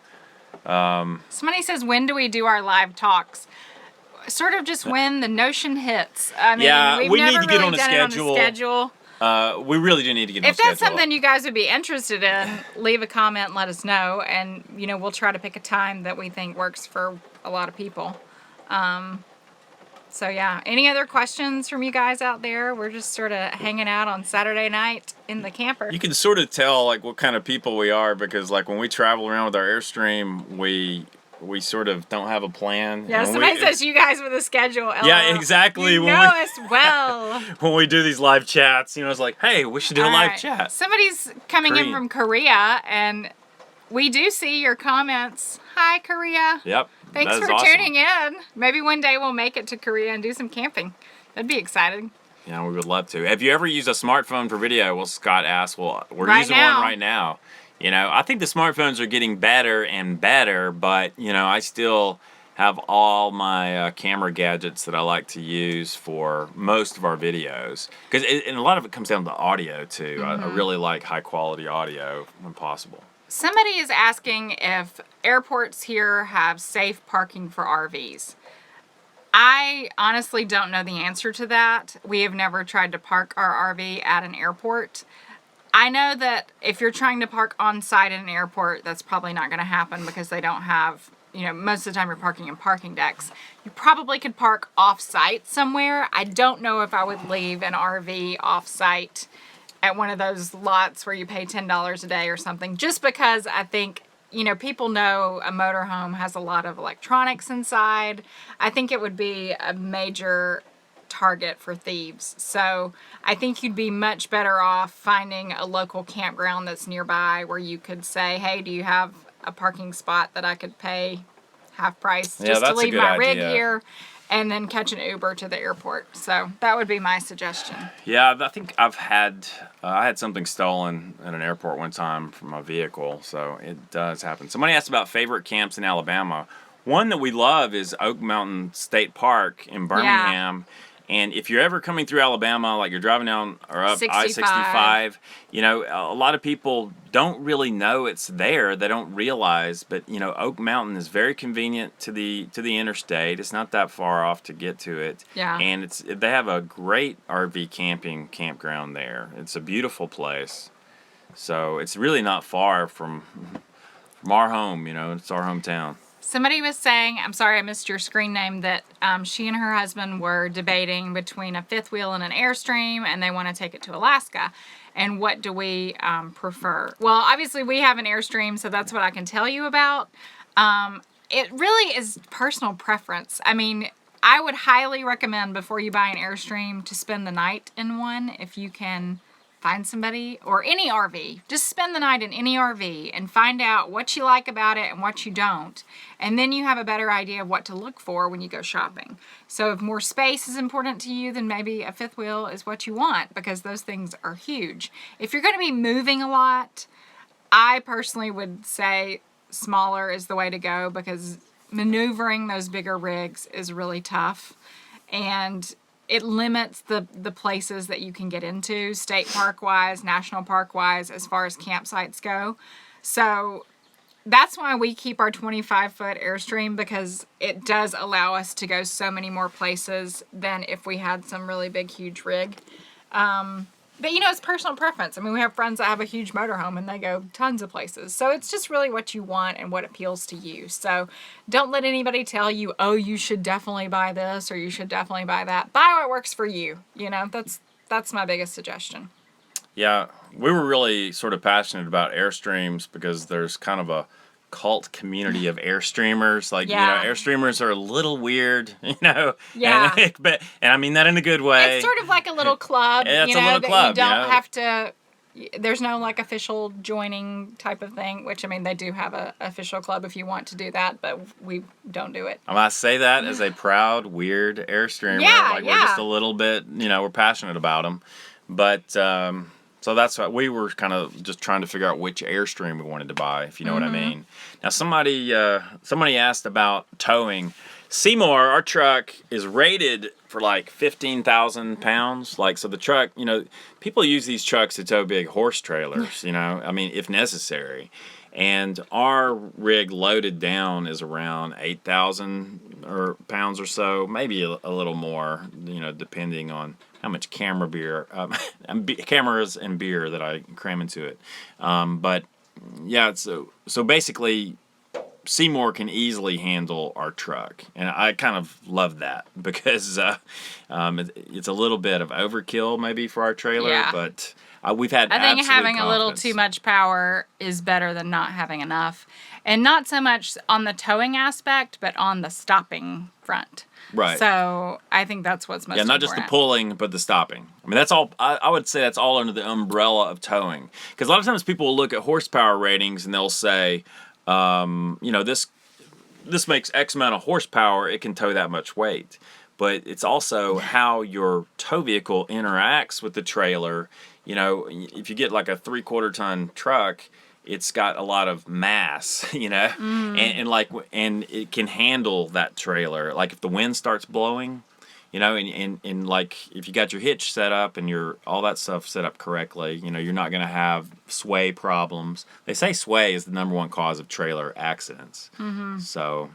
[SPEAKER 2] Somebody says, when do we do our live talks? Sort of just when the notion hits. I mean,
[SPEAKER 1] we
[SPEAKER 2] never
[SPEAKER 1] need to get
[SPEAKER 2] really
[SPEAKER 1] on a
[SPEAKER 2] done
[SPEAKER 1] schedule.
[SPEAKER 2] It on a schedule.
[SPEAKER 1] We really do need to get on a
[SPEAKER 2] schedule. If that's something you guys would be interested in, leave a comment and let us know. And, we'll try to pick a time that we think works for a lot of people. So yeah, any other questions from you guys out there? We're just sort of hanging out on Saturday night in the camper.
[SPEAKER 1] You can sort of tell what kind of people we are because when we travel around with our Airstream, we sort of don't have a plan.
[SPEAKER 2] Yeah, somebody says you guys with a schedule. LOL.
[SPEAKER 1] Yeah, exactly.
[SPEAKER 2] You know us well.
[SPEAKER 1] When we do these live chats, it's like, hey, we should do a live chat.
[SPEAKER 2] Somebody's coming in from Korea, and we do see your comments. Hi, Korea.
[SPEAKER 1] Yep.
[SPEAKER 2] Thanks for tuning in. Maybe one day we'll make it to Korea and do some camping. That'd be exciting.
[SPEAKER 1] Yeah, we would love to. Have you ever used a smartphone for video? Well, Scott asked. Well, we're using one right now. I think the smartphones are getting better and better, but, I still have all my camera gadgets that I like to use for most of our videos. And a lot of it comes down to audio, too. Mm-hmm. I really like high-quality audio when possible.
[SPEAKER 2] Somebody is asking if airports here have safe parking for RVs. I honestly don't know the answer to that. We have never tried to park our RV at an airport. I know that if you're trying to park on site at an airport, that's probably not going to happen because they don't have, most of the time you're parking in parking decks. You probably could park off-site somewhere. I don't know if I would leave an RV off-site at one of those lots where you pay $10 a day or something, just because I think, people know a motorhome has a lot of electronics inside. I think it would be a major target for thieves. So I think you'd be much better off finding a local campground that's nearby where you could say, hey, do you have a parking spot that I could pay half price just to leave my rig here? And then catch an Uber to the airport. So that would be my suggestion.
[SPEAKER 1] Yeah, I think I had something stolen at an airport one time from my vehicle, so it does happen. Somebody asked about favorite camps in Alabama. One that we love is Oak Mountain State Park in Birmingham. And if you're ever coming through Alabama, like you're driving down or up
[SPEAKER 2] 65.
[SPEAKER 1] I-65, you know, a lot of people don't really know it's there. They don't realize, but you know, Oak Mountain is very convenient to the interstate. It's not that far off to get to it.
[SPEAKER 2] Yeah.
[SPEAKER 1] And they have a great RV campground there. It's a beautiful place. So it's really not far from our home, you know, it's our hometown.
[SPEAKER 2] Somebody was saying, I'm sorry I missed your screen name, that she and her husband were debating between a fifth wheel and an Airstream, and they want to take it to Alaska. And what do we prefer? Well, obviously we have an Airstream, so that's what I can tell you about. It really is personal preference. I mean, I would highly recommend before you buy an Airstream to spend the night in one if you can find somebody, or any RV. Just spend the night in any RV and find out what you like about it and what you don't. And then you have a better idea of what to look for when you go shopping. So if more space is important to you, then maybe a fifth wheel is what you want, because those things are huge. If you're going to be moving a lot, I personally would say smaller is the way to go, because maneuvering those bigger rigs is really tough. And it limits the places that you can get into, state park wise, national park wise, as far as campsites go. So that's why we keep our 25-foot Airstream, because it does allow us to go so many more places than if we had some really big, huge rig. But you know, it's personal preference. I mean, we have friends that have a huge motorhome and they go tons of places. So it's just really what you want and what appeals to you. So don't let anybody tell you, oh, you should definitely buy this or you should definitely buy that. Buy what works for you. You know, that's my biggest suggestion.
[SPEAKER 1] Yeah, we were really sort of passionate about Airstreams because there's kind of a cult community of Airstreamers. Like,
[SPEAKER 2] Yeah.
[SPEAKER 1] you know, Airstreamers are a little weird, you know.
[SPEAKER 2] Yeah.
[SPEAKER 1] And I mean that in a good way.
[SPEAKER 2] It's sort of like a little club,
[SPEAKER 1] Yeah, it's
[SPEAKER 2] you
[SPEAKER 1] a
[SPEAKER 2] know,
[SPEAKER 1] little
[SPEAKER 2] that
[SPEAKER 1] club,
[SPEAKER 2] you don't
[SPEAKER 1] you know.
[SPEAKER 2] have to, there's no like official joining type of thing, which I mean, they do have a official club if you want to do that, but we don't do it.
[SPEAKER 1] I say that as a proud, weird Airstreamer.
[SPEAKER 2] Yeah,
[SPEAKER 1] like
[SPEAKER 2] yeah.
[SPEAKER 1] We're just a little bit, you know, we're passionate about them. But, so that's what we were kind of just trying to figure out which Airstream we wanted to buy, if you know what I mean. Now, somebody asked about towing. Seymour, our truck, is rated for like 15,000 pounds. Like, so the truck, you know, people use these trucks to tow big horse trailers, you know, I mean, if necessary. And our rig loaded down is around 8,000 pounds or so, maybe a little more, you know, depending on how much cameras and beer that I cram into it. But yeah, so basically Seymour can easily handle our truck, and I kind of love that because it's a little bit of overkill maybe for our trailer,
[SPEAKER 2] Yeah.
[SPEAKER 1] but we've had
[SPEAKER 2] I think
[SPEAKER 1] absolute
[SPEAKER 2] having a little
[SPEAKER 1] confidence.
[SPEAKER 2] too much power is better than not having enough. And not so much on the towing aspect, but on the stopping front.
[SPEAKER 1] Right.
[SPEAKER 2] So I think that's what's most important.
[SPEAKER 1] Yeah, not just the pulling, but the stopping. I mean, that's all. I would say that's all under the umbrella of towing. Because a lot of times people will look at horsepower ratings and they'll say, you know, this makes X amount of horsepower, it can tow that much weight. But it's also how your tow vehicle interacts with the trailer. You know, if you get like a 3/4 ton truck, it's got a lot of mass, you know, and it can handle that trailer. Like if the wind starts blowing, you know, and like if you got your hitch set up and all that stuff set up correctly, you know, you're not going to have sway problems. They say sway is the #1 cause of trailer accidents. So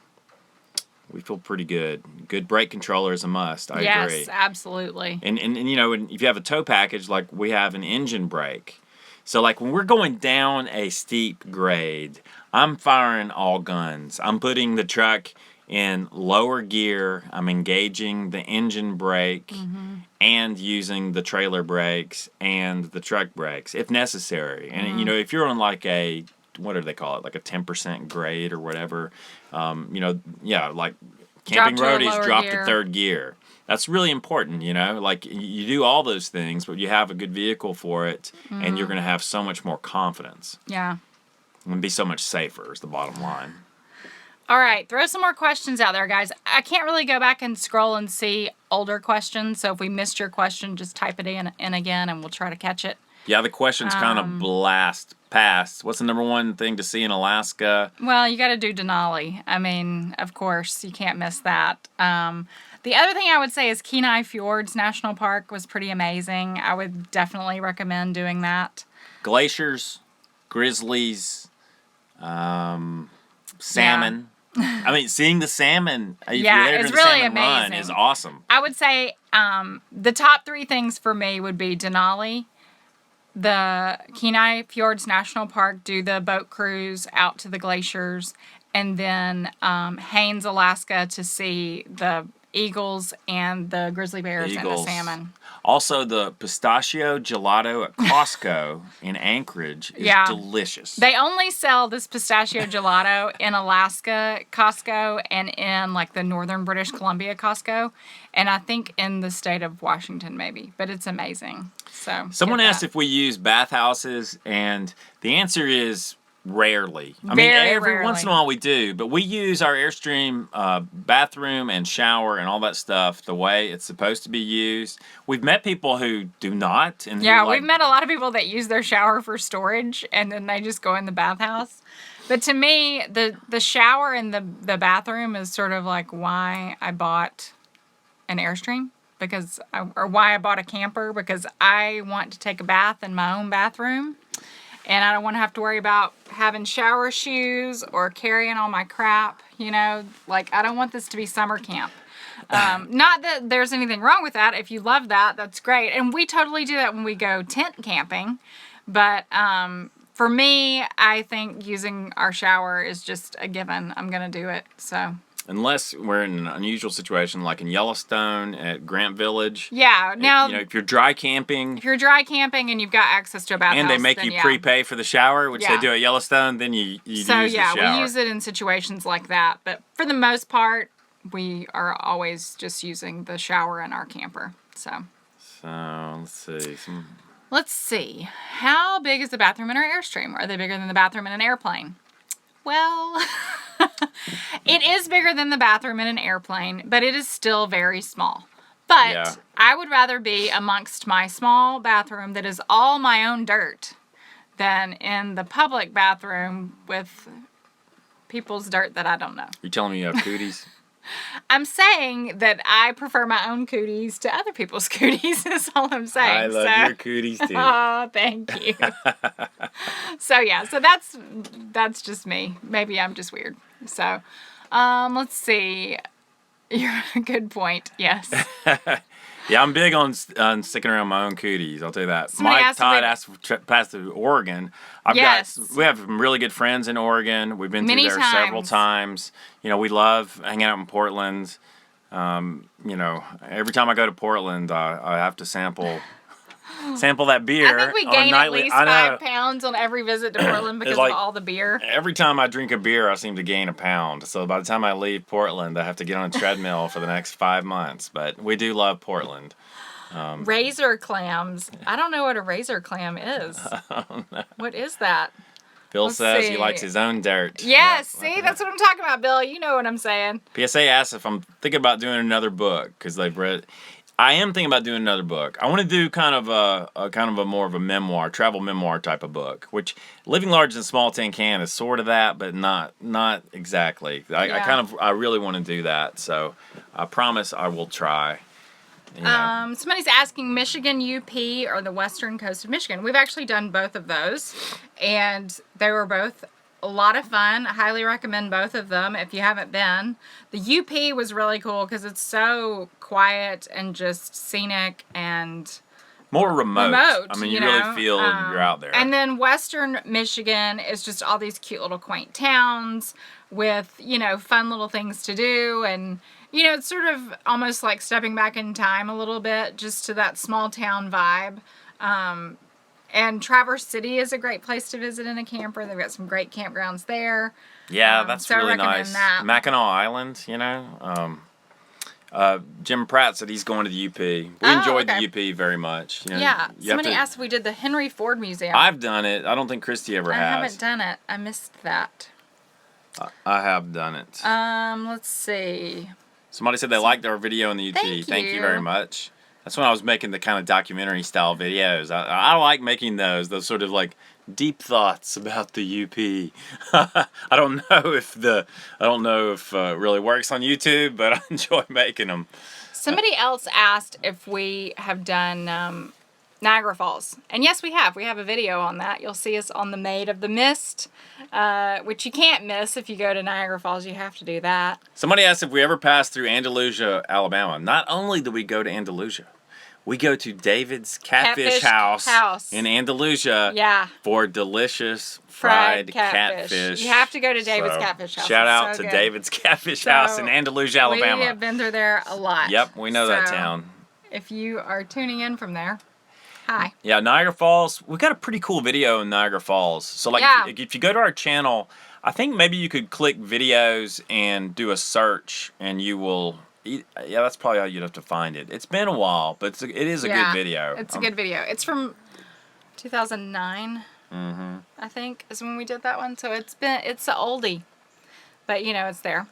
[SPEAKER 1] we feel pretty good. Good brake controller is a must. I agree.
[SPEAKER 2] Yes, absolutely.
[SPEAKER 1] And you know, if you have a tow package, like we have an engine brake. So like when we're going down a steep grade, I'm firing all guns. I'm putting the truck in lower gear. I'm engaging the engine brake and using the trailer brakes and the truck brakes if necessary. And you know, if you're on like a, what do they call it, like a 10% grade or whatever, you know, yeah, like camping roadies drop to third gear. That's really important, you know, like you do all those things, but you have a good vehicle for it and you're going to have so much more confidence.
[SPEAKER 2] Yeah.
[SPEAKER 1] And be so much safer is the bottom line.
[SPEAKER 2] All right, throw some more questions out there, guys. I can't really go back and scroll and see older questions, so if we missed your question, just type it in again and we'll try to catch it.
[SPEAKER 1] Yeah, the question's kind of blast past. What's the number one thing to see in Alaska?
[SPEAKER 2] Well, you got to do Denali. I mean, of course, you can't miss that. The other thing I would say is Kenai Fjords National Park was pretty amazing. I would definitely recommend doing that.
[SPEAKER 1] Glaciers, grizzlies, salmon. I mean, seeing the salmon, if you're there
[SPEAKER 2] it's
[SPEAKER 1] during the
[SPEAKER 2] really
[SPEAKER 1] salmon run,
[SPEAKER 2] amazing.
[SPEAKER 1] is awesome.
[SPEAKER 2] I would say the top 3 things for me would be Denali, the Kenai Fjords National Park, do the boat cruise out to the glaciers, and then Haines, Alaska, to see the eagles and the grizzly bears and the salmon.
[SPEAKER 1] Also, the pistachio gelato at Costco in Anchorage is delicious.
[SPEAKER 2] They only sell this pistachio gelato in Alaska Costco and in like the northern British Columbia Costco, and I think in the state of Washington maybe, but it's amazing. So
[SPEAKER 1] someone asked if we use bathhouses, and the answer is rarely. I mean,
[SPEAKER 2] Very
[SPEAKER 1] every
[SPEAKER 2] rarely.
[SPEAKER 1] once in a while we do, but we use our Airstream bathroom and shower and all that stuff the way it's supposed to be used. We've met people who do not. And
[SPEAKER 2] we've met a lot of people that use their shower for storage and then they just go in the bathhouse. But to me, the shower and the bathroom is sort of like why I bought an Airstream. Or why I bought a camper, because I want to take a bath in my own bathroom. And I don't want to have to worry about having shower shoes or carrying all my crap, you know. Like, I don't want this to be summer camp. Not that there's anything wrong with that. If you love that, that's great. And we totally do that when we go tent camping. But for me, I think using our shower is just a given. I'm going to do it, so...
[SPEAKER 1] Unless we're in an unusual situation like in Yellowstone at Grant Village.
[SPEAKER 2] Yeah, now...
[SPEAKER 1] if you're dry camping...
[SPEAKER 2] If you're dry camping and you've got access to a bathhouse,
[SPEAKER 1] and they make you prepay for the shower, which they do at Yellowstone, then you use the shower.
[SPEAKER 2] We use it in situations like that. But for the most part, we are always just using the shower in our camper. So
[SPEAKER 1] let's see.
[SPEAKER 2] Let's see. How big is the bathroom in our Airstream? Are they bigger than the bathroom in an airplane? Well, it is bigger than the bathroom in an airplane, but it is still very small. But I would rather be amongst my small bathroom that is all my own dirt than in the public bathroom with people's dirt that I don't know.
[SPEAKER 1] You're telling me you have cooties?
[SPEAKER 2] I'm saying that I prefer my own cooties to other people's cooties. Is all I'm saying.
[SPEAKER 1] I love your cooties too.
[SPEAKER 2] Oh, thank you. So that's just me. Maybe I'm just weird. So, let's see. You're a good point. Yes.
[SPEAKER 1] Yeah, I'm big on sticking around my own cooties. I'll tell you that.
[SPEAKER 2] Somebody
[SPEAKER 1] Mike Todd asked to pass to Oregon. We have some really good friends in Oregon. We've been through there several times. You know, we love hanging out in Portland. You know, every time I go to Portland, I have to sample that beer.
[SPEAKER 2] I think we gain at least 5 pounds on every visit to Portland because of all the beer.
[SPEAKER 1] Every time I drink a beer, I seem to gain a pound. So by the time I leave Portland, I have to get on a treadmill for the next 5 months. But we do love Portland.
[SPEAKER 2] Razor clams. I don't know what a razor clam is. What is that?
[SPEAKER 1] Bill says he likes his own dirt.
[SPEAKER 2] Yes, see, that's what I'm talking about, Bill. You know what I'm saying.
[SPEAKER 1] PSA asks if I'm thinking about doing another book because they've read. I am thinking about doing another book. I want to do kind of a more of a memoir, travel memoir type of book. Which Living Large in a Small Tin Can is sort of that, but not exactly. I really want to do that. So I promise I will try. You know.
[SPEAKER 2] Somebody's asking Michigan UP or the western coast of Michigan. We've actually done both of those, and they were both a lot of fun. I highly recommend both of them if you haven't been. The UP was really cool because it's so quiet and just scenic and
[SPEAKER 1] more remote. I mean, you really feel you're out there.
[SPEAKER 2] And then western Michigan is just all these cute little quaint towns with, you know, fun little things to do. And, you know, it's sort of almost like stepping back in time a little bit just to that small town vibe. And Traverse City is a great place to visit in a camper. They've got some great campgrounds there.
[SPEAKER 1] Yeah, that's really nice.
[SPEAKER 2] That.
[SPEAKER 1] Mackinac Island, you know. Jim Pratt said he's going to the UP. We enjoyed the UP very much. You know,
[SPEAKER 2] yeah. Somebody asked if we did the Henry Ford Museum.
[SPEAKER 1] I've done it. I don't think Christy ever has.
[SPEAKER 2] I haven't done it. I missed that.
[SPEAKER 1] I have done it.
[SPEAKER 2] Let's see.
[SPEAKER 1] Somebody said they liked our video in the UT. Thank you very much. That's when I was making the kind of documentary style videos. I like making those sort of like deep thoughts about the UP. I don't know if it really works on YouTube, but I enjoy making them.
[SPEAKER 2] Somebody else asked if we have done Niagara Falls. And yes, we have. We have a video on that. You'll see us on the Maid of the Mist, which you can't miss if you go to Niagara Falls. You have to do that.
[SPEAKER 1] Somebody asked if we ever passed through Andalusia, Alabama. Not only do we go to Andalusia, we go to David's Catfish House in Andalusia for delicious fried catfish.
[SPEAKER 2] You have to go to David's Catfish House.
[SPEAKER 1] Shout out to David's Catfish House in Andalusia, Alabama.
[SPEAKER 2] We have been through there a lot.
[SPEAKER 1] Yep, we know that town.
[SPEAKER 2] If you are tuning in from there, hi.
[SPEAKER 1] Yeah, Niagara Falls. We got a pretty cool video in Niagara Falls. So like, if you go to our channel, I think maybe you could click videos and do a search, and you will. Yeah, that's probably how you'd have to find it. It's been a while, but it is a good video.
[SPEAKER 2] It's a good video. It's from 2009, I think, is when we did that one. So it's an oldie, but you know, it's there.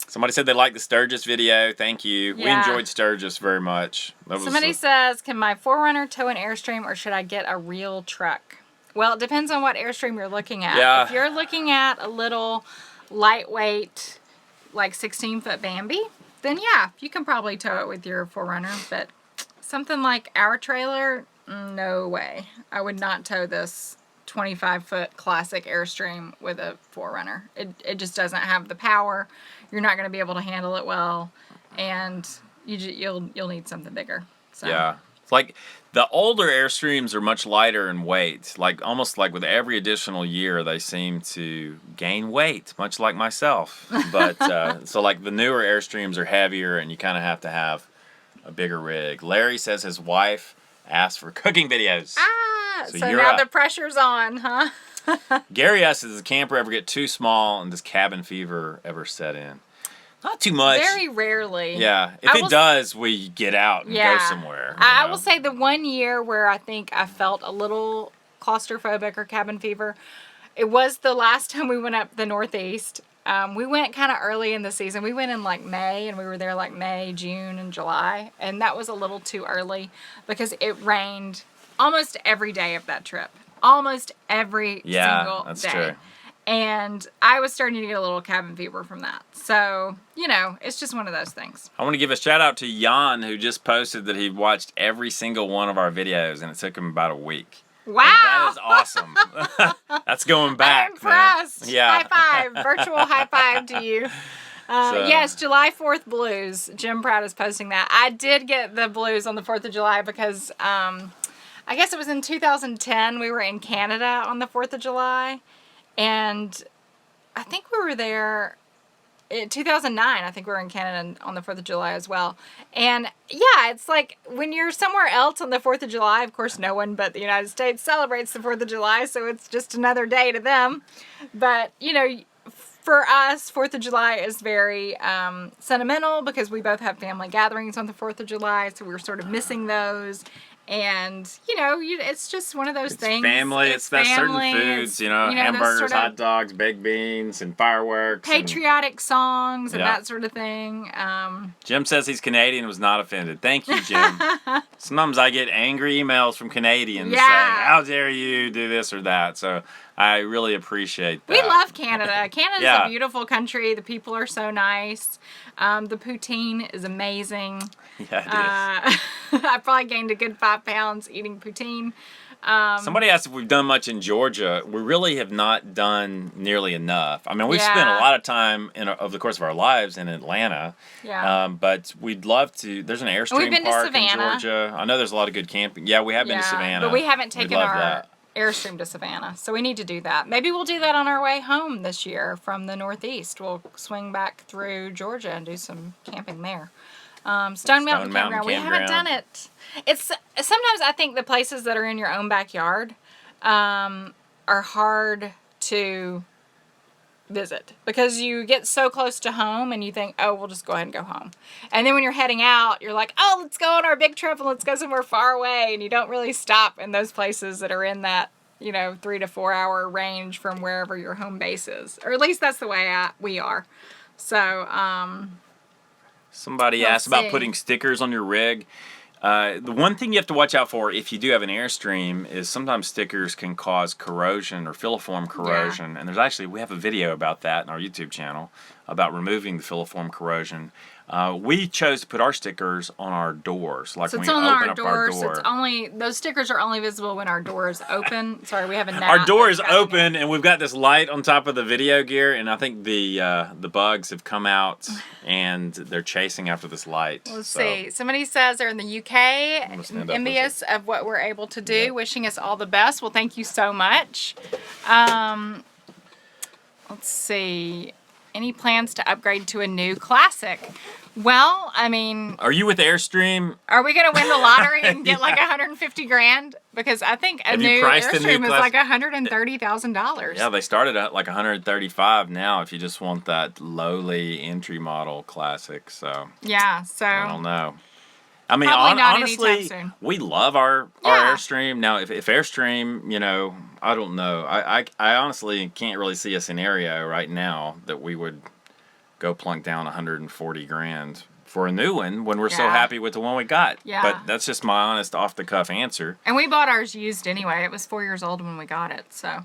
[SPEAKER 1] Somebody said they liked the Sturgis video. Thank you. Yeah. We enjoyed Sturgis very much.
[SPEAKER 2] Somebody says, can my 4Runner tow an Airstream, or should I get a real truck? Well, it depends on what Airstream you're looking at.
[SPEAKER 1] Yeah.
[SPEAKER 2] If you're looking at a little lightweight, like 16-foot Bambi, then yeah, you can probably tow it with your 4Runner. But something like our trailer, no way. I would not tow this 25-foot classic Airstream with a 4Runner. It just doesn't have the power. You're not going to be able to handle it well, and you'll need something bigger. So.
[SPEAKER 1] Yeah, it's like the older Airstreams are much lighter in weight. Like almost like with every additional year, they seem to gain weight, much like myself. But so like the newer Airstreams are heavier, and you kind of have to have a bigger rig. Larry says his wife asked for cooking videos.
[SPEAKER 2] So now the pressure's on, huh?
[SPEAKER 1] Gary asks, does the camper ever get too small, and does cabin fever ever set in? Not too much.
[SPEAKER 2] Very rarely.
[SPEAKER 1] Yeah. If it does, we get out and go somewhere.
[SPEAKER 2] I will say the one year where I think I felt a little claustrophobic or cabin fever, it was the last time we went up the Northeast. We went kind of early in the season. We went in like May, and we were there like May, June, and July. And that was a little too early because it rained almost every day of that trip. Almost every single day.
[SPEAKER 1] Yeah, that's true.
[SPEAKER 2] And I was starting to get a little cabin fever from that. So, you know, it's just one of those things.
[SPEAKER 1] I want to give a shout out to Jan, who just posted that he watched every single one of our videos, and it took him about a week.
[SPEAKER 2] Wow.
[SPEAKER 1] That is awesome. That's going back.
[SPEAKER 2] I'm impressed.
[SPEAKER 1] Man. Yeah.
[SPEAKER 2] High five. Virtual high five to you. Yes, July 4th blues. Jim Pratt is posting that. I did get the blues on the 4th of July because I guess it was in 2010. We were in Canada on the 4th of July. And I think we were there in 2009. I think we were in Canada on the 4th of July as well. And yeah, it's like when you're somewhere else on the 4th of July, of course, no one but the United States celebrates the 4th of July. So it's just another day to them. But, you know, for us, 4th of July is very sentimental because we both have family gatherings on the 4th of July. So we're sort of missing those. And, you know, it's just one of those things.
[SPEAKER 1] Family. It's that certain foods, you know hamburgers, sort of hot dogs, baked beans, and fireworks.
[SPEAKER 2] Patriotic songs and that sort of thing.
[SPEAKER 1] Jim says he's Canadian and was not offended. Thank you, Jim. Sometimes I get angry emails from Canadians saying, how dare you do this or that. So I really appreciate that.
[SPEAKER 2] We love Canada. Canada's a beautiful country. The people are so nice. The poutine is amazing.
[SPEAKER 1] Yeah, it is.
[SPEAKER 2] I probably gained a good 5 pounds eating poutine.
[SPEAKER 1] Somebody asked if we've done much in Georgia. We really have not done nearly enough. I mean, we've spent a lot of time over the course of our lives in Atlanta. Yeah. But we'd love to. There's an Airstream park in Georgia. I know there's a lot of good camping. Yeah, we have been to Savannah.
[SPEAKER 2] But we haven't taken our Airstream to Savannah. So we need to do that. Maybe we'll do that on our way home this year from the Northeast. We'll swing back through Georgia and do some camping there. Stone Mountain Campground. We haven't done it. It's sometimes I think the places that are in your own backyard are hard to visit because you get so close to home and you think, oh, we'll just go ahead and go home. And then when you're heading out, you're like, oh, let's go on our big trip and let's go somewhere far away. And you don't really stop in those places that are in that, 3 to 4 hour range from wherever your home base is. Or at least that's the way we are. So,
[SPEAKER 1] somebody asked about putting stickers on your rig. The one thing you have to watch out for if you do have an Airstream is sometimes stickers can cause corrosion or filiform corrosion. And we have a video about that in our YouTube channel about removing the filiform corrosion. We chose to put our stickers on our doors, like
[SPEAKER 2] So
[SPEAKER 1] when
[SPEAKER 2] it's
[SPEAKER 1] we
[SPEAKER 2] on
[SPEAKER 1] open
[SPEAKER 2] our
[SPEAKER 1] up our
[SPEAKER 2] doors.
[SPEAKER 1] door.
[SPEAKER 2] It's only, those stickers are only visible when our door is open. Sorry, we have a gnat.
[SPEAKER 1] Our door
[SPEAKER 2] that's
[SPEAKER 1] is
[SPEAKER 2] coming
[SPEAKER 1] open, and we've got this light on top of the video gear, and I think the bugs have come out, and they're chasing after this light.
[SPEAKER 2] Let's
[SPEAKER 1] So,
[SPEAKER 2] see. Somebody says they're in the UK,
[SPEAKER 1] stand up,
[SPEAKER 2] envious of what we're able to do,
[SPEAKER 1] Yeah.
[SPEAKER 2] wishing us all the best. Well, thank you so much. Let's see. Any plans to upgrade to a new classic? Well, I mean,
[SPEAKER 1] Are you with Airstream?
[SPEAKER 2] are we going to win the lottery and get like 150 grand? Because I think a
[SPEAKER 1] Have you
[SPEAKER 2] new
[SPEAKER 1] priced a new
[SPEAKER 2] Airstream is
[SPEAKER 1] class-
[SPEAKER 2] like $130,000.
[SPEAKER 1] Yeah, they started at like 135 now if you just want that lowly entry model classic. So
[SPEAKER 2] Yeah, so
[SPEAKER 1] I don't know. I mean,
[SPEAKER 2] Probably not
[SPEAKER 1] honestly,
[SPEAKER 2] anytime soon.
[SPEAKER 1] we love our
[SPEAKER 2] Yeah.
[SPEAKER 1] Airstream. Now, if Airstream, I don't know. I honestly can't really see a scenario right now that we would go plunk down 140 grand for a new one when we're so
[SPEAKER 2] Yeah.
[SPEAKER 1] happy with the one we got.
[SPEAKER 2] Yeah.
[SPEAKER 1] But that's just my honest off-the-cuff answer.
[SPEAKER 2] And we bought ours used anyway. It was 4 years old when we got it. So,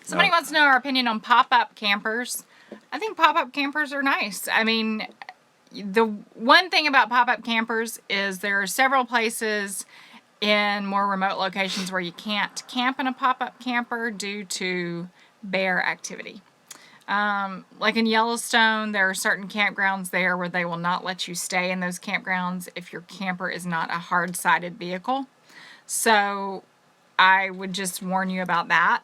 [SPEAKER 2] somebody
[SPEAKER 1] No.
[SPEAKER 2] wants to know our opinion on pop-up campers. I think pop-up campers are nice. I mean, the one thing about pop-up campers is there are several places in more remote locations where you can't camp in a pop-up camper due to bear activity. Like in Yellowstone, there are certain campgrounds there where they will not let you stay in those campgrounds if your camper is not a hard-sided vehicle. So I would just warn you about that.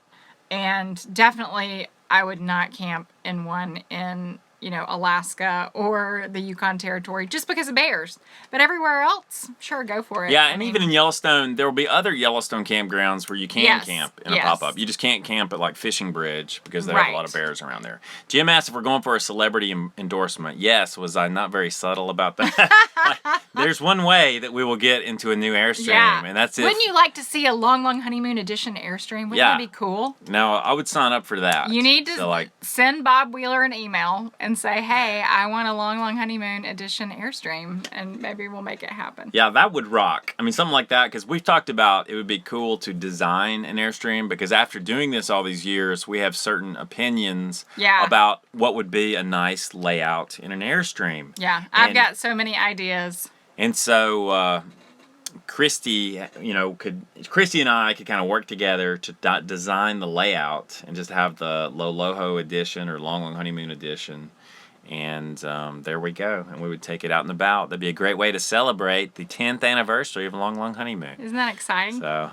[SPEAKER 2] And definitely, I would not camp in one in, Alaska or the Yukon Territory just because of bears. But everywhere else, sure, go for it.
[SPEAKER 1] Yeah,
[SPEAKER 2] I
[SPEAKER 1] and
[SPEAKER 2] mean,
[SPEAKER 1] even in Yellowstone, there will be other Yellowstone campgrounds where you can
[SPEAKER 2] Yes,
[SPEAKER 1] camp in
[SPEAKER 2] yes.
[SPEAKER 1] a pop-up. You just can't camp at like Fishing Bridge because they have a lot of
[SPEAKER 2] Right.
[SPEAKER 1] bears around there. Jim asked if we're going for a celebrity endorsement. Yes, was I not very subtle about that? There's one way that we will get into a new Airstream,
[SPEAKER 2] Yeah.
[SPEAKER 1] and that's if...
[SPEAKER 2] Wouldn't you like to see a long, long honeymoon edition Airstream? Wouldn't
[SPEAKER 1] Yeah.
[SPEAKER 2] that be cool?
[SPEAKER 1] Now, I would sign up for that.
[SPEAKER 2] You need to
[SPEAKER 1] So,
[SPEAKER 2] send Bob Wheeler an email and say, hey, I want a long, long honeymoon edition Airstream, and maybe we'll make it happen.
[SPEAKER 1] yeah, that would rock. I mean, something like that, because we've talked about it would be cool to design an Airstream, because after doing this all these years, we have certain opinions
[SPEAKER 2] Yeah.
[SPEAKER 1] about what would be a nice layout in an Airstream.
[SPEAKER 2] Yeah, I've
[SPEAKER 1] And-
[SPEAKER 2] got so many ideas.
[SPEAKER 1] And so Christy and I could kind of work together to design the layout and just have the Loloho edition or Long Long Honeymoon edition. And there we go. And we would take it out and about. That'd be a great way to celebrate the 10th anniversary of Long Long Honeymoon.
[SPEAKER 2] Isn't that exciting?
[SPEAKER 1] So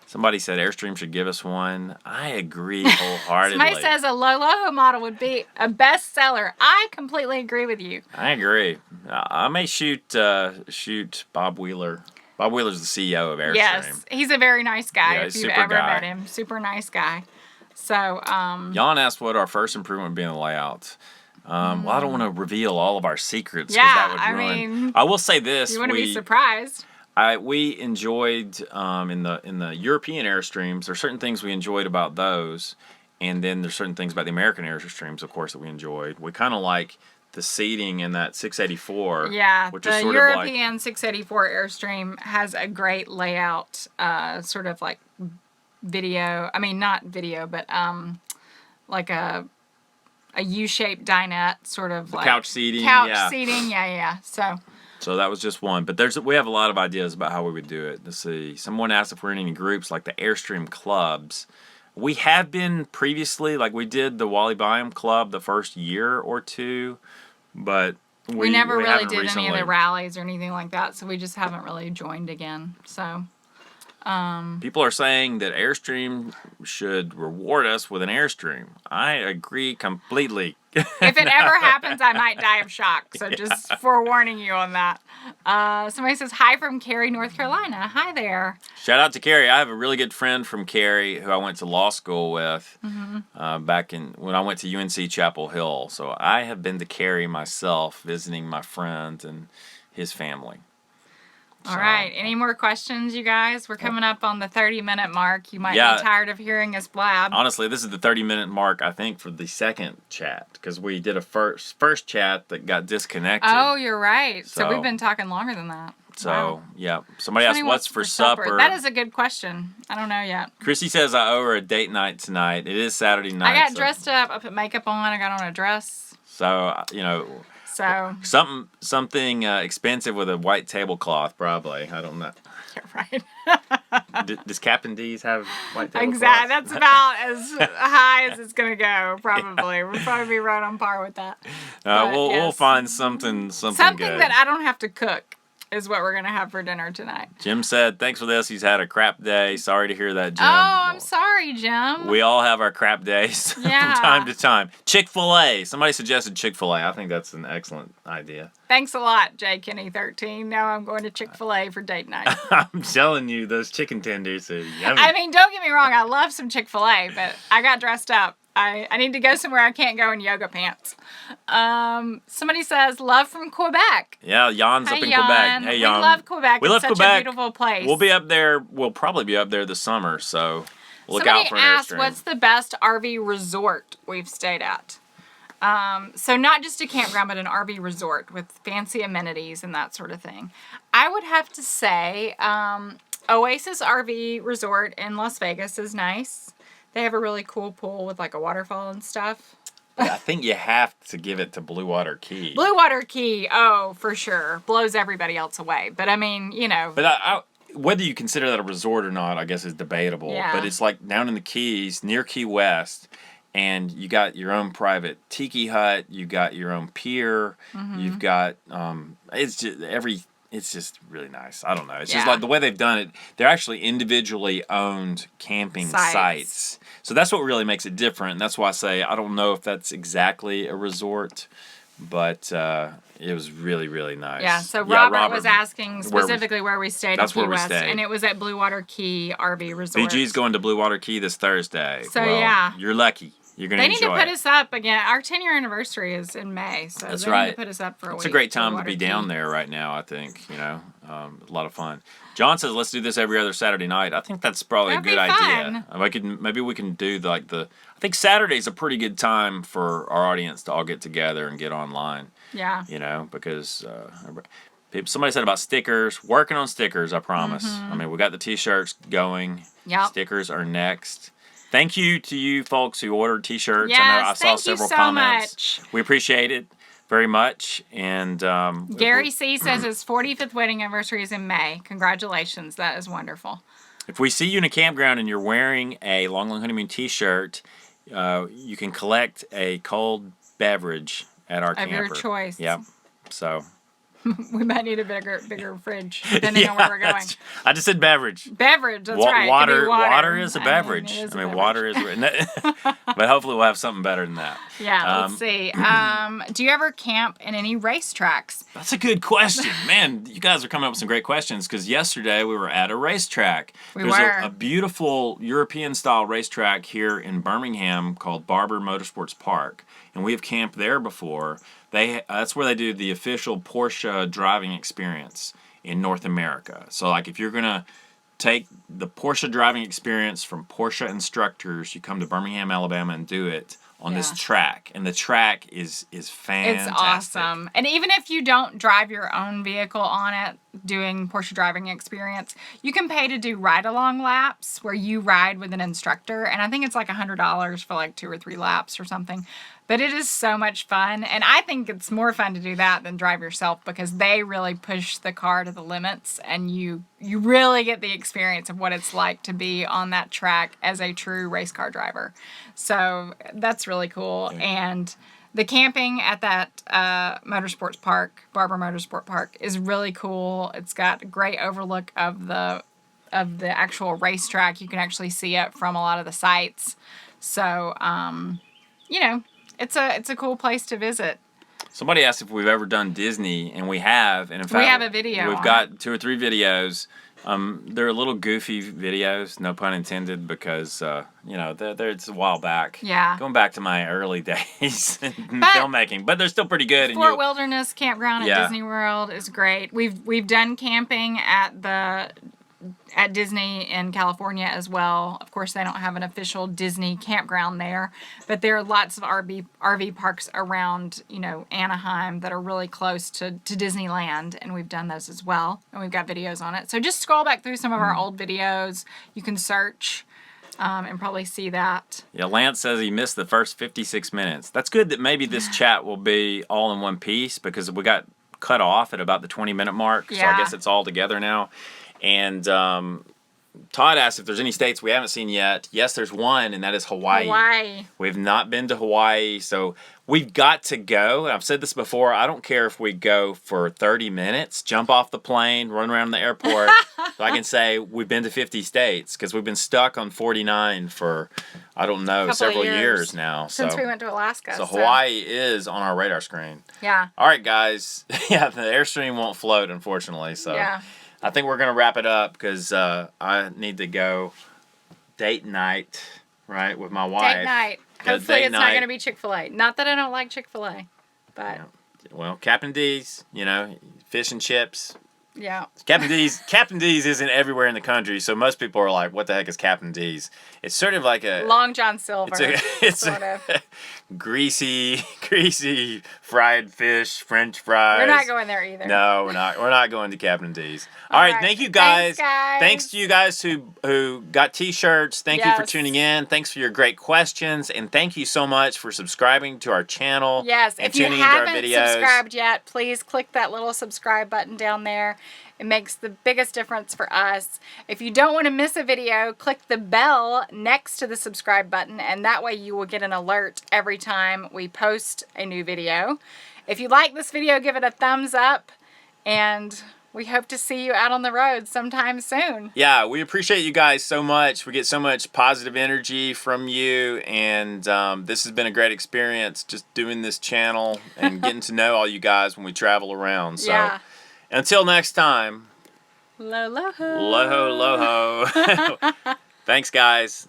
[SPEAKER 1] somebody said Airstream should give us one. I agree wholeheartedly.
[SPEAKER 2] Somebody says a Loloho model would be a bestseller. I completely agree with you.
[SPEAKER 1] I agree. I may shoot Bob Wheeler. Bob Wheeler's the CEO of Airstream.
[SPEAKER 2] Yes, he's a very nice guy.
[SPEAKER 1] Yeah,
[SPEAKER 2] if
[SPEAKER 1] he's
[SPEAKER 2] you've
[SPEAKER 1] super
[SPEAKER 2] ever
[SPEAKER 1] guy.
[SPEAKER 2] met him, super nice guy. So,
[SPEAKER 1] Jan asked what our first improvement would be in the layout. Well, I don't want to reveal all of our secrets because
[SPEAKER 2] Yeah,
[SPEAKER 1] that would
[SPEAKER 2] I
[SPEAKER 1] ruin.
[SPEAKER 2] mean,
[SPEAKER 1] I will say this:
[SPEAKER 2] you want to be surprised.
[SPEAKER 1] we enjoyed in the European Airstreams. There's certain things we enjoyed about those, and then there's certain things about the American Airstreams, of course, that we enjoyed. We kind of like the seating in that 684.
[SPEAKER 2] Yeah,
[SPEAKER 1] which
[SPEAKER 2] the
[SPEAKER 1] is sort
[SPEAKER 2] European 684 Airstream has a great layout, sort of like video. I mean, not video, but like a U-shaped dinette, sort of like
[SPEAKER 1] couch seating.
[SPEAKER 2] Couch seating, yeah.
[SPEAKER 1] So that was just one, but we have a lot of ideas about how we would do it. Let's see. Someone asked if we're in any groups like the Airstream clubs. We have been previously, like we did the Wally Byam Club the first year or two, but
[SPEAKER 2] we never really
[SPEAKER 1] haven't
[SPEAKER 2] did
[SPEAKER 1] recently.
[SPEAKER 2] any of the rallies or anything like that, so we just haven't really joined again. So
[SPEAKER 1] People are saying that Airstream should reward us with an Airstream. I agree completely.
[SPEAKER 2] if it ever happens, I might die of shock. So just forewarning you on that. Somebody says, hi from Cary, North Carolina. Hi there.
[SPEAKER 1] Shout out to Cary. I have a really good friend from Cary who I went to law school with back when I went to UNC Chapel Hill. So I have been to Cary myself, visiting my friend and his family.
[SPEAKER 2] All right. Any more questions, you guys? We're coming up on the 30-minute mark. You might be tired of hearing us blab.
[SPEAKER 1] Honestly, this is the 30-minute mark, I think, for the second chat, because we did a first chat that got disconnected.
[SPEAKER 2] Oh, you're right. So
[SPEAKER 1] So-
[SPEAKER 2] we've been talking longer than that.
[SPEAKER 1] So,
[SPEAKER 2] Wow.
[SPEAKER 1] yeah. Somebody asked, what's for supper?
[SPEAKER 2] That is a good question. I don't know yet.
[SPEAKER 1] Chrissy says I owe her a date night tonight. It is Saturday night.
[SPEAKER 2] I got dressed up. I put makeup on. I got on a dress.
[SPEAKER 1] So,
[SPEAKER 2] So
[SPEAKER 1] something expensive with a white tablecloth, probably. I don't know.
[SPEAKER 2] you're right.
[SPEAKER 1] Does Captain D's have white tablecloths?
[SPEAKER 2] Exactly. That's about as high as it's going to go, probably. We'll probably be right on par with that.
[SPEAKER 1] We'll find something
[SPEAKER 2] Something
[SPEAKER 1] good.
[SPEAKER 2] that I don't have to cook is what we're going to have for dinner tonight.
[SPEAKER 1] Jim said, thanks for this. He's had a crap day. Sorry to hear that, Jim.
[SPEAKER 2] Oh, I'm sorry, Jim.
[SPEAKER 1] We all have our crap days from time to time. Chick-fil-A. Somebody suggested Chick-fil-A. I think that's an excellent idea.
[SPEAKER 2] Thanks a lot, JKenny13. Now I'm going to Chick-fil-A for date night.
[SPEAKER 1] I'm telling you, those chicken tenders are yummy.
[SPEAKER 2] I mean, don't get me wrong. I love some Chick-fil-A, but I got dressed up. I need to go somewhere I can't go in yoga pants. Somebody says, love from Quebec.
[SPEAKER 1] Yeah, Jan's up in
[SPEAKER 2] Jan.
[SPEAKER 1] Quebec. Hey, Jan.
[SPEAKER 2] We love Quebec.
[SPEAKER 1] We love
[SPEAKER 2] it's such
[SPEAKER 1] Quebec.
[SPEAKER 2] a beautiful place.
[SPEAKER 1] We'll be up there. We'll probably be up there this summer, so look out for an
[SPEAKER 2] Somebody asked,
[SPEAKER 1] Airstream.
[SPEAKER 2] what's the best RV resort we've stayed at? So not just a campground, but an RV resort with fancy amenities and that sort of thing. I would have to say Oasis RV Resort in Las Vegas is nice. They have a really cool pool with like a waterfall and stuff.
[SPEAKER 1] I think you have to give it to Blue Water Key.
[SPEAKER 2] Blue Water Key, oh, for sure. Blows everybody else away. But I mean,
[SPEAKER 1] But whether you consider that a resort or not, I guess is debatable.
[SPEAKER 2] Yeah.
[SPEAKER 1] But it's like down in the Keys, near Key West, and you got your own private tiki hut. You got your own pier.
[SPEAKER 2] Mm-hmm.
[SPEAKER 1] You've got It's just really nice. I don't know. It's just like the way they've done it. They're actually individually owned camping sites. So that's what really makes it different. And that's why I say I don't know if that's exactly a resort, but it was really, really nice.
[SPEAKER 2] Yeah, so Robert was asking specifically where we stayed
[SPEAKER 1] that's
[SPEAKER 2] at Key
[SPEAKER 1] where we
[SPEAKER 2] West,
[SPEAKER 1] stayed.
[SPEAKER 2] and it was at Blue Water Key RV Resort.
[SPEAKER 1] BG's going to Blue Water Key this Thursday.
[SPEAKER 2] So, yeah.
[SPEAKER 1] You're lucky. You're going to enjoy it.
[SPEAKER 2] They need to put us up again. Our 10-year anniversary is in May, so
[SPEAKER 1] That's
[SPEAKER 2] they
[SPEAKER 1] right.
[SPEAKER 2] need to put us up for a week.
[SPEAKER 1] It's a great time
[SPEAKER 2] Blue
[SPEAKER 1] to be
[SPEAKER 2] Water Key.
[SPEAKER 1] down there right now, I think. A lot of fun. John says, let's do this every other Saturday night. I think that's probably
[SPEAKER 2] That'd
[SPEAKER 1] a good
[SPEAKER 2] be
[SPEAKER 1] idea. Maybe we can do I think Saturday's a pretty good time for our audience to all get together and get online.
[SPEAKER 2] Yeah.
[SPEAKER 1] Because somebody said about stickers. Working on stickers, I promise.
[SPEAKER 2] Mm-hmm.
[SPEAKER 1] I mean, we got the T-shirts going.
[SPEAKER 2] Yep.
[SPEAKER 1] Stickers are next. Thank you to you folks who ordered T-shirts.
[SPEAKER 2] Yes,
[SPEAKER 1] I know I saw
[SPEAKER 2] thank you
[SPEAKER 1] several
[SPEAKER 2] so
[SPEAKER 1] comments.
[SPEAKER 2] much.
[SPEAKER 1] We appreciate it very much. And
[SPEAKER 2] Gary C. says his 45th wedding anniversary is in May. Congratulations. That is wonderful.
[SPEAKER 1] if we see you in a campground and you're wearing a Long Long Honeymoon T-shirt, you can collect a cold beverage at our camper.
[SPEAKER 2] Of your choice.
[SPEAKER 1] Yep. So.
[SPEAKER 2] We might need a bigger fridge, depending on where we're going.
[SPEAKER 1] I just said beverage.
[SPEAKER 2] Beverage, that's right.
[SPEAKER 1] Water is a beverage.
[SPEAKER 2] It is a beverage.
[SPEAKER 1] Water is. But hopefully we'll have something better than that.
[SPEAKER 2] Yeah, let's see. Do you ever camp in any racetracks?
[SPEAKER 1] That's a good question. Man, you guys are coming up with some great questions because yesterday we were at a racetrack. There's a beautiful European-style racetrack here in Birmingham called Barber Motorsports Park, and we have camped there before. That's where they do the official Porsche driving experience in North America. So, like, if you're going to take the Porsche driving experience from Porsche instructors, you come to Birmingham, Alabama, and do it on this track. And the track is fantastic.
[SPEAKER 2] It's awesome. And even if you don't drive your own vehicle on it, doing Porsche driving experience, you can pay to do ride-along laps where you ride with an instructor. And I think it's like $100 for like 2 or 3 laps or something. But it is so much fun, and I think it's more fun to do that than drive yourself because they really push the car to the limits, and you really get the experience of what it's like to be on that track as a true race car driver. So that's really cool. And the camping at that motorsports park, Barber Motorsport Park, is really cool. It's got a great overlook of the actual racetrack. You can actually see it from a lot of the sites. So, it's a cool place to visit.
[SPEAKER 1] Somebody asked if we've ever done Disney, and we have. And in fact,
[SPEAKER 2] we have a video.
[SPEAKER 1] We've got 2 or 3 videos. They're a little goofy videos, no pun intended, because it's a while back.
[SPEAKER 2] Yeah.
[SPEAKER 1] Going back to my early days in filmmaking, but they're still pretty good.
[SPEAKER 2] Fort Wilderness Campground at Disney World is great. We've done camping at the at Disney in California as well. Of course, they don't have an official Disney campground there, but there are lots of RV parks around, you know, Anaheim that are really close to Disneyland, and we've done those as well, and we've got videos on it. So just scroll back through some of our old videos. You can search and probably see that.
[SPEAKER 1] Yeah, Lance says he missed the first 56 minutes. That's good that maybe this chat will be all in one piece, because we got cut off at about the 20-minute mark. So I guess it's all together now. And Todd asked if there's any states we haven't seen yet. Yes, there's one, and that is Hawaii. We've not been to Hawaii, so we've got to go. And I've said this before. I don't care if we go for 30 minutes, jump off the plane, run around the airport, so I can say we've been to 50 states, because we've been stuck on 49 for, I don't know, several years now.
[SPEAKER 2] Since we went to Alaska.
[SPEAKER 1] So Hawaii is on our radar screen.
[SPEAKER 2] Yeah.
[SPEAKER 1] All right, guys. Yeah, the Airstream won't float, unfortunately. So
[SPEAKER 2] yeah.
[SPEAKER 1] I think we're going to wrap it up, because I need to go date night, right, with my wife.
[SPEAKER 2] Date night. Hopefully it's not going to be Chick-fil-A. Not that I don't like Chick-fil-A, but...
[SPEAKER 1] Yeah. Well, Captain D's, you know, fish and chips.
[SPEAKER 2] Yeah.
[SPEAKER 1] Captain D's isn't everywhere in the country, so most people are like, what the heck is Captain D's? It's sort of like a...
[SPEAKER 2] Long John Silver.
[SPEAKER 1] It's a greasy fried fish, French fries.
[SPEAKER 2] We're not going there either.
[SPEAKER 1] No, we're not. We're not going to Captain D's. All right, thank you guys.
[SPEAKER 2] Thanks, guys.
[SPEAKER 1] Thanks to you guys who got t-shirts. Thank you for tuning in. Thanks for your great questions, and thank you so much for subscribing to our channel.
[SPEAKER 2] Yes,
[SPEAKER 1] and
[SPEAKER 2] if you
[SPEAKER 1] tuning into our
[SPEAKER 2] haven't
[SPEAKER 1] videos.
[SPEAKER 2] subscribed yet, please click that little subscribe button down there. It makes the biggest difference for us. If you don't want to miss a video, click the bell next to the subscribe button, and that way you will get an alert every time we post a new video. If you like this video, give it a thumbs up, and we hope to see you out on the road sometime soon.
[SPEAKER 1] Yeah, we appreciate you guys so much. We get so much positive energy from you, and this has been a great experience just doing this channel and getting to know all you guys when we travel around. So.
[SPEAKER 2] Yeah.
[SPEAKER 1] Until next time.
[SPEAKER 2] Loloho.
[SPEAKER 1] Loho, loho. Thanks, guys.